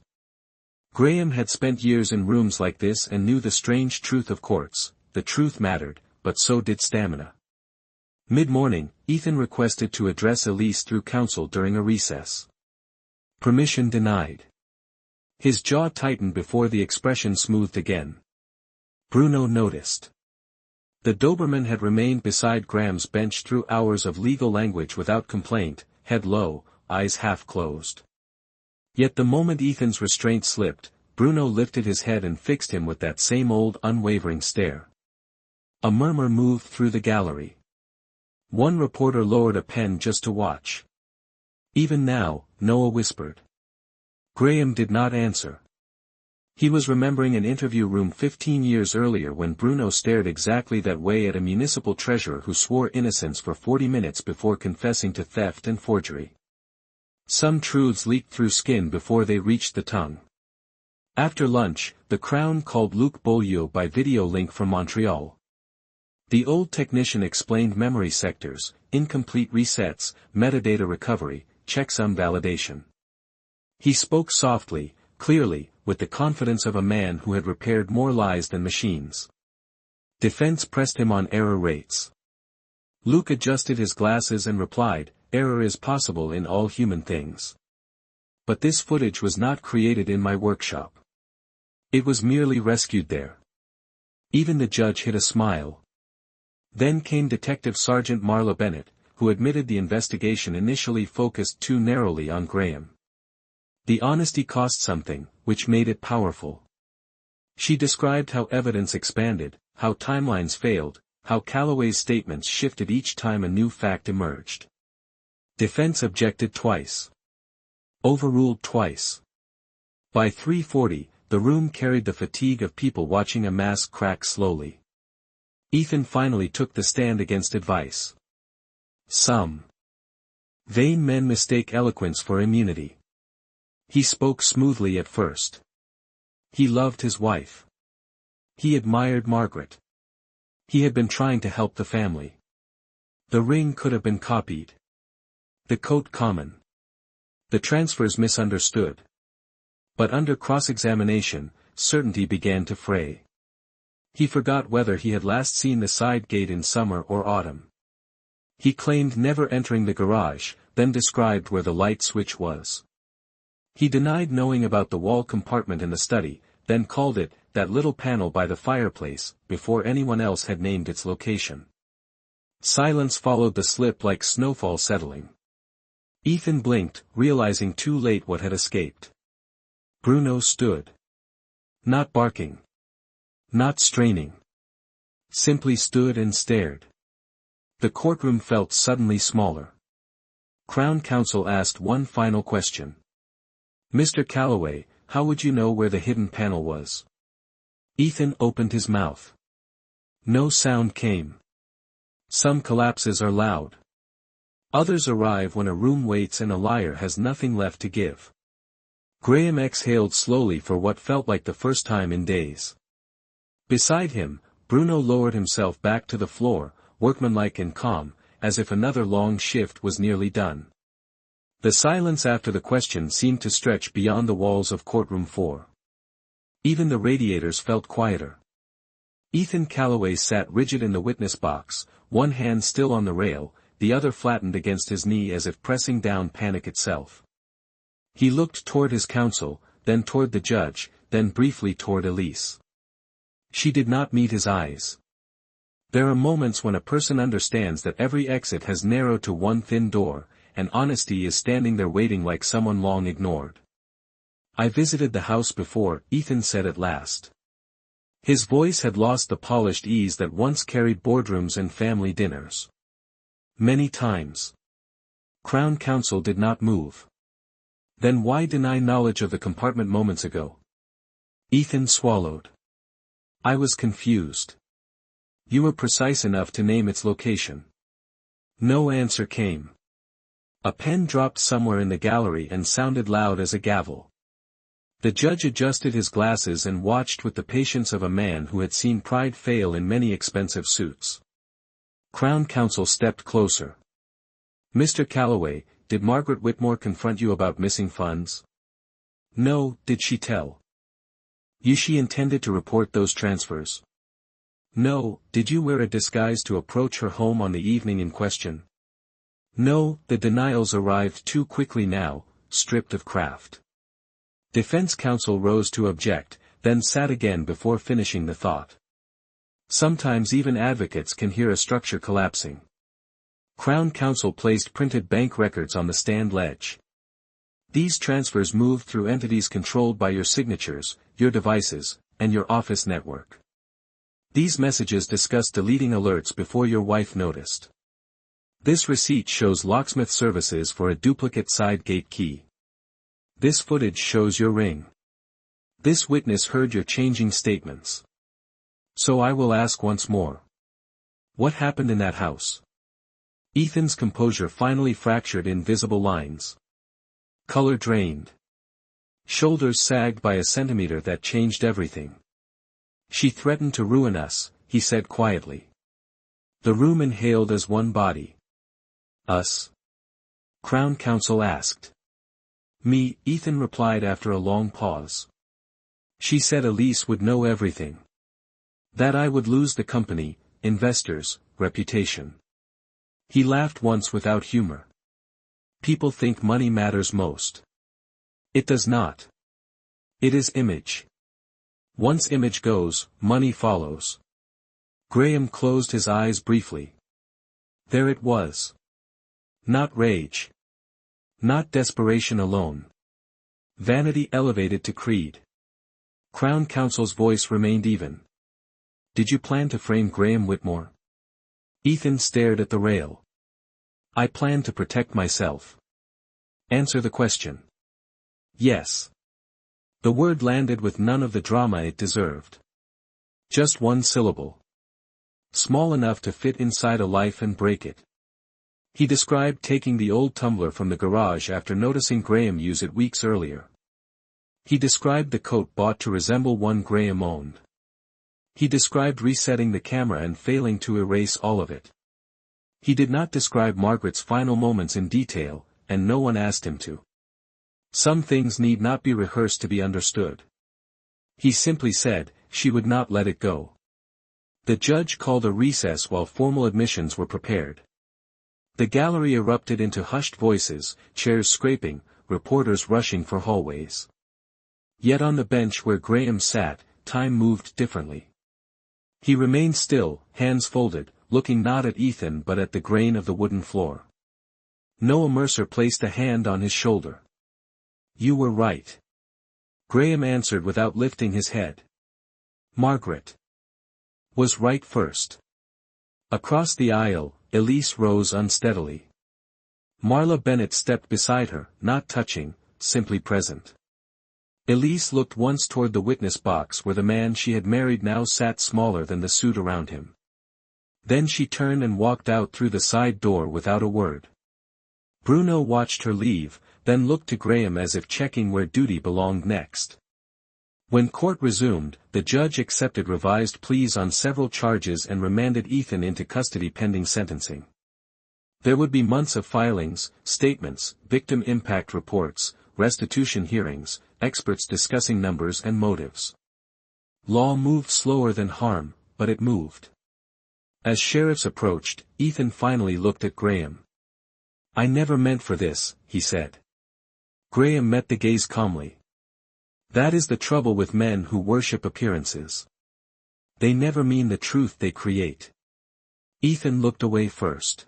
Graham had spent years in rooms like this and knew the strange truth of courts. The truth mattered, but so did stamina. Mid-morning, Ethan requested to address Elise through counsel during a recess. Permission denied. His jaw tightened before the expression smoothed again. Bruno noticed. The Doberman had remained beside Graham's bench through hours of legal language without complaint, head low, eyes half closed. Yet the moment Ethan's restraint slipped, Bruno lifted his head and fixed him with that same old unwavering stare. A murmur moved through the gallery. One reporter lowered a pen just to watch. "Even now," Noah whispered. Graham did not answer. He was remembering an interview room 15 years earlier when Bruno stared exactly that way at a municipal treasurer who swore innocence for 40 minutes before confessing to theft and forgery. Some truths leaked through skin before they reached the tongue. After lunch, the Crown called Luc Beaulieu by video link from Montreal. The old technician explained memory sectors, incomplete resets, metadata recovery, checksum validation. He spoke softly, clearly, with the confidence of a man who had repaired more lies than machines. Defense pressed him on error rates. Luke adjusted his glasses and replied, "Error is possible in all human things. But this footage was not created in my workshop. It was merely rescued there." Even the judge hid a smile. Then came Detective Sergeant Marla Bennett, who admitted the investigation initially focused too narrowly on Graham. The honesty cost something, which made it powerful. She described how evidence expanded, how timelines failed, how Calloway's statements shifted each time a new fact emerged. Defense objected twice. Overruled twice. By 3:40, the room carried the fatigue of people watching a mask crack slowly. Ethan finally took the stand against advice. Some vain men mistake eloquence for immunity. He spoke smoothly at first. He loved his wife. He admired Margaret. He had been trying to help the family. The ring could have been copied. The coat common. The transfers misunderstood. But under cross-examination, certainty began to fray. He forgot whether he had last seen the side gate in summer or autumn. He claimed never entering the garage, then described where the light switch was. He denied knowing about the wall compartment in the study, then called it, that little panel by the fireplace, before anyone else had named its location. Silence followed the slip like snowfall settling. Ethan blinked, realizing too late what had escaped. Bruno stood. Not barking. Not straining. Simply stood and stared. The courtroom felt suddenly smaller. Crown Counsel asked one final question. "Mr. Calloway, how would you know where the hidden panel was?" Ethan opened his mouth. No sound came. Some collapses are loud. Others arrive when a room waits and a liar has nothing left to give. Graham exhaled slowly for what felt like the first time in days. Beside him, Bruno lowered himself back to the floor, workmanlike and calm, as if another long shift was nearly done. The silence after the question seemed to stretch beyond the walls of courtroom 4. Even the radiators felt quieter. Ethan Calloway sat rigid in the witness box, one hand still on the rail, the other flattened against his knee as if pressing down panic itself. He looked toward his counsel, then toward the judge, then briefly toward Elise. She did not meet his eyes. There are moments when a person understands that every exit has narrowed to one thin door, and honesty is standing there waiting like someone long ignored. "I visited the house before," Ethan said at last. His voice had lost the polished ease that once carried boardrooms and family dinners. "Many times." Crown Counsel did not move. "Then why deny knowledge of the compartment moments ago?" Ethan swallowed. "I was confused. You were precise enough to name its location." No answer came. A pen dropped somewhere in the gallery and sounded loud as a gavel. The judge adjusted his glasses and watched with the patience of a man who had seen pride fail in many expensive suits. Crown Counsel stepped closer. "Mr. Calloway, did Margaret Whitmore confront you about missing funds?" "No." "Did she tell you she intended to report those transfers?" "No." "Did you wear a disguise to approach her home on the evening in question?" "No." The denials arrived too quickly now, stripped of craft. Defense counsel rose to object, then sat again before finishing the thought. Sometimes even advocates can hear a structure collapsing. Crown Counsel placed printed bank records on the stand ledge. These transfers move through entities controlled by your signatures, your devices, and your office network. These messages discuss deleting alerts before your wife noticed. This receipt shows locksmith services for a duplicate side gate key. This footage shows your ring. This witness heard your changing statements. So I will ask once more. What happened in that house? Ethan's composure finally fractured in visible lines. Color drained. Shoulders sagged by a centimeter that changed everything. She threatened to ruin us, he said quietly. The room inhaled as one body. Us? Crown Counsel asked. Me, Ethan replied after a long pause. She said Elise would know everything. That I would lose the company, investors, reputation. He laughed once without humor. People think money matters most. It does not. It is image. Once image goes, money follows. Graham closed his eyes briefly. There it was. Not rage. Not desperation alone. Vanity elevated to creed. Crown Counsel's voice remained even. Did you plan to frame Graham Whitmore? Ethan stared at the rail. I plan to protect myself. Answer the question. Yes. The word landed with none of the drama it deserved. Just one syllable. Small enough to fit inside a life and break it. He described taking the old tumbler from the garage after noticing Graham use it weeks earlier. He described the coat bought to resemble one Graham owned. He described resetting the camera and failing to erase all of it. He did not describe Margaret's final moments in detail, and no one asked him to. Some things need not be rehearsed to be understood. He simply said, she would not let it go. The judge called a recess while formal admissions were prepared. The gallery erupted into hushed voices, chairs scraping, reporters rushing for hallways. Yet on the bench where Graham sat, time moved differently. He remained still, hands folded, looking not at Ethan but at the grain of the wooden floor. Noah Mercer placed a hand on his shoulder. You were right. Graham answered without lifting his head. Margaret was right first. Across the aisle, Elise rose unsteadily. Marla Bennett stepped beside her, not touching, simply present. Elise looked once toward the witness box where the man she had married now sat smaller than the suit around him. Then she turned and walked out through the side door without a word. Bruno watched her leave, then looked to Graham as if checking where duty belonged next. When court resumed, the judge accepted revised pleas on several charges and remanded Ethan into custody pending sentencing. There would be months of filings, statements, victim impact reports, restitution hearings, experts discussing numbers and motives. Law moved slower than harm, but it moved. As sheriffs approached, Ethan finally looked at Graham. I never meant for this, he said. Graham met the gaze calmly. That is the trouble with men who worship appearances. They never mean the truth they create. Ethan looked away first.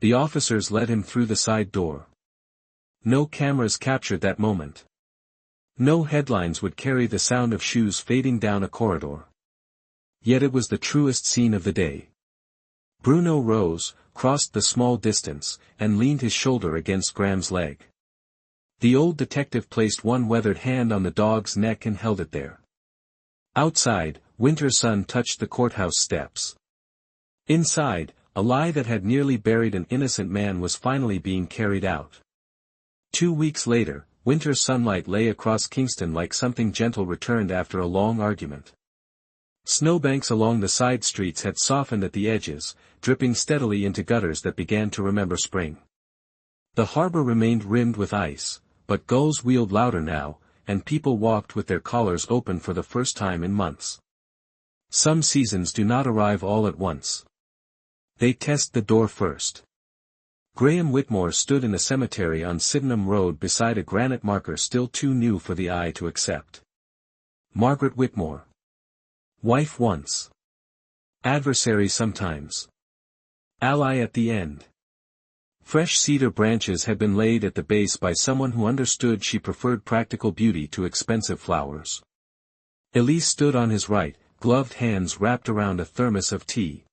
The officers led him through the side door. No cameras captured that moment. No headlines would carry the sound of shoes fading down a corridor. Yet it was the truest scene of the day. Bruno rose, crossed the small distance, and leaned his shoulder against Graham's leg. The old detective placed one weathered hand on the dog's neck and held it there. Outside, winter sun touched the courthouse steps. Inside, a lie that had nearly buried an innocent man was finally being carried out. 2 weeks later, winter sunlight lay across Kingston like something gentle returned after a long argument. Snowbanks along the side streets had softened at the edges, dripping steadily into gutters that began to remember spring. The harbor remained rimmed with ice, but gulls wheeled louder now, and people walked with their collars open for the first time in months. Some seasons do not arrive all at once. They test the door first. Graham Whitmore stood in the cemetery on Sydenham Road beside a granite marker still too new for the eye to accept. Margaret Whitmore. Wife once. Adversary sometimes. Ally at the end. Fresh cedar branches had been laid at the base by someone who understood she preferred practical beauty to expensive flowers. Elise stood on his right, gloved hands wrapped around a thermos of tea.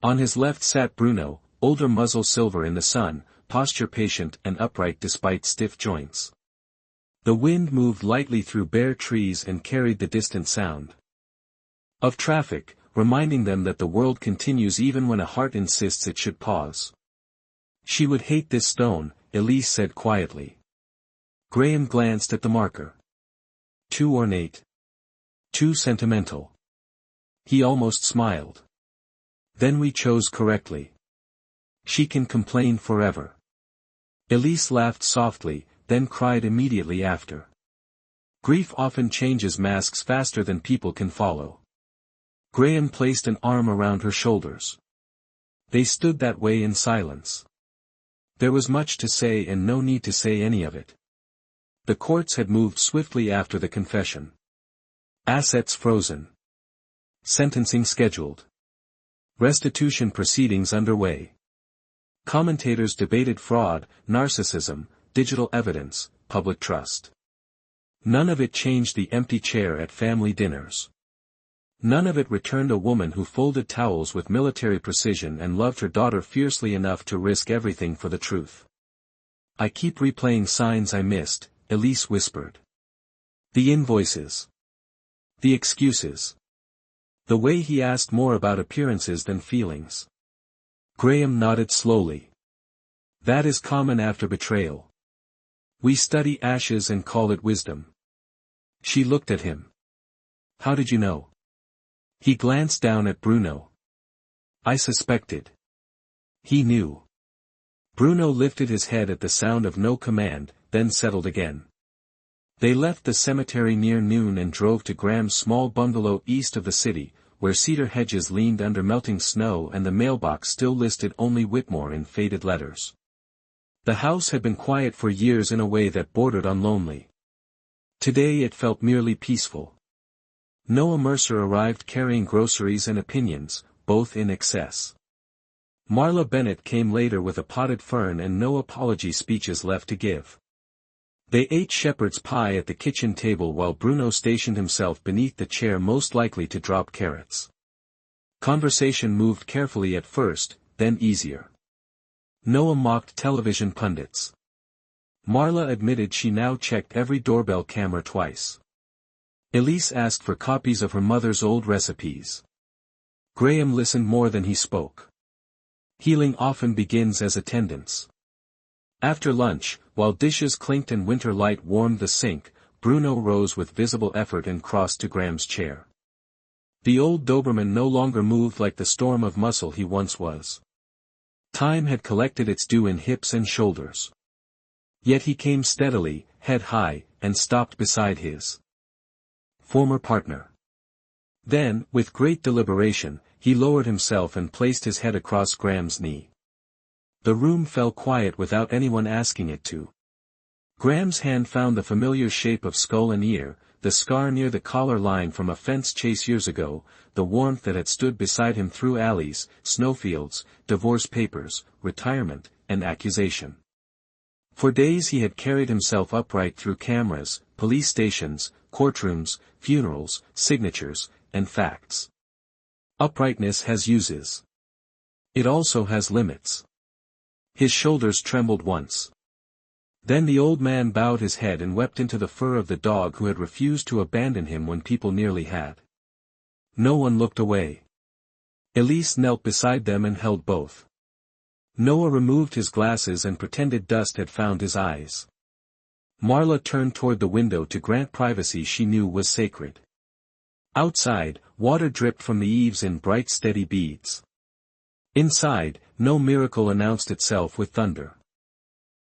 On his left sat Bruno, older, muzzle silver in the sun, posture patient and upright despite stiff joints. The wind moved lightly through bare trees and carried the distant sound of traffic, reminding them that the world continues even when a heart insists it should pause. She would hate this stone, Elise said quietly. Graham glanced at the marker. Too ornate. Too sentimental. He almost smiled. Then we chose correctly. She can complain forever. Elise laughed softly, then cried immediately after. Grief often changes masks faster than people can follow. Graham placed an arm around her shoulders. They stood that way in silence. There was much to say and no need to say any of it. The courts had moved swiftly after the confession. Assets frozen. Sentencing scheduled. Restitution proceedings underway. Commentators debated fraud, narcissism, digital evidence, public trust. None of it changed the empty chair at family dinners. None of it returned a woman who folded towels with military precision and loved her daughter fiercely enough to risk everything for the truth. I keep replaying signs I missed, Elise whispered. The invoices. The excuses. The way he asked more about appearances than feelings. Graham nodded slowly. That is common after betrayal. We study ashes and call it wisdom. She looked at him. How did you know? He glanced down at Bruno. I suspected. He knew. Bruno lifted his head at the sound of no command, then settled again. They left the cemetery near noon and drove to Graham's small bungalow east of the city, where cedar hedges leaned under melting snow and the mailbox still listed only Whitmore in faded letters. The house had been quiet for years in a way that bordered on lonely. Today it felt merely peaceful. Noah Mercer arrived carrying groceries and opinions, both in excess. Marla Bennett came later with a potted fern and no apology speeches left to give. They ate shepherd's pie at the kitchen table while Bruno stationed himself beneath the chair most likely to drop carrots. Conversation moved carefully at first, then easier. Noah mocked television pundits. Marla admitted she now checked every doorbell camera twice. Elise asked for copies of her mother's old recipes. Graham listened more than he spoke. Healing often begins as attendance. After lunch, while dishes clinked and winter light warmed the sink, Bruno rose with visible effort and crossed to Graham's chair. The old Doberman no longer moved like the storm of muscle he once was. Time had collected its due in hips and shoulders. Yet he came steadily, head high, and stopped beside his former partner. Then, with great deliberation, he lowered himself and placed his head across Graham's knee. The room fell quiet without anyone asking it to. Graham's hand found the familiar shape of skull and ear, the scar near the collar line from a fence chase years ago, the warmth that had stood beside him through alleys, snowfields, divorce papers, retirement, and accusation. For days he had carried himself upright through cameras, police stations, courtrooms, funerals, signatures, and facts. Uprightness has uses. It also has limits. His shoulders trembled once. Then the old man bowed his head and wept into the fur of the dog who had refused to abandon him when people nearly had. No one looked away. Elise knelt beside them and held both. Noah removed his glasses and pretended dust had found his eyes. Marla turned toward the window to grant privacy she knew was sacred. Outside, water dripped from the eaves in bright steady beads. Inside, no miracle announced itself with thunder.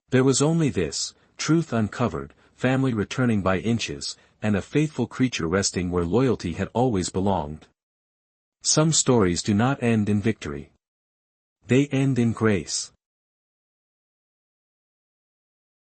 There was only this, truth uncovered, family returning by inches, and a faithful creature resting where loyalty had always belonged. Some stories do not end in victory. They end in grace.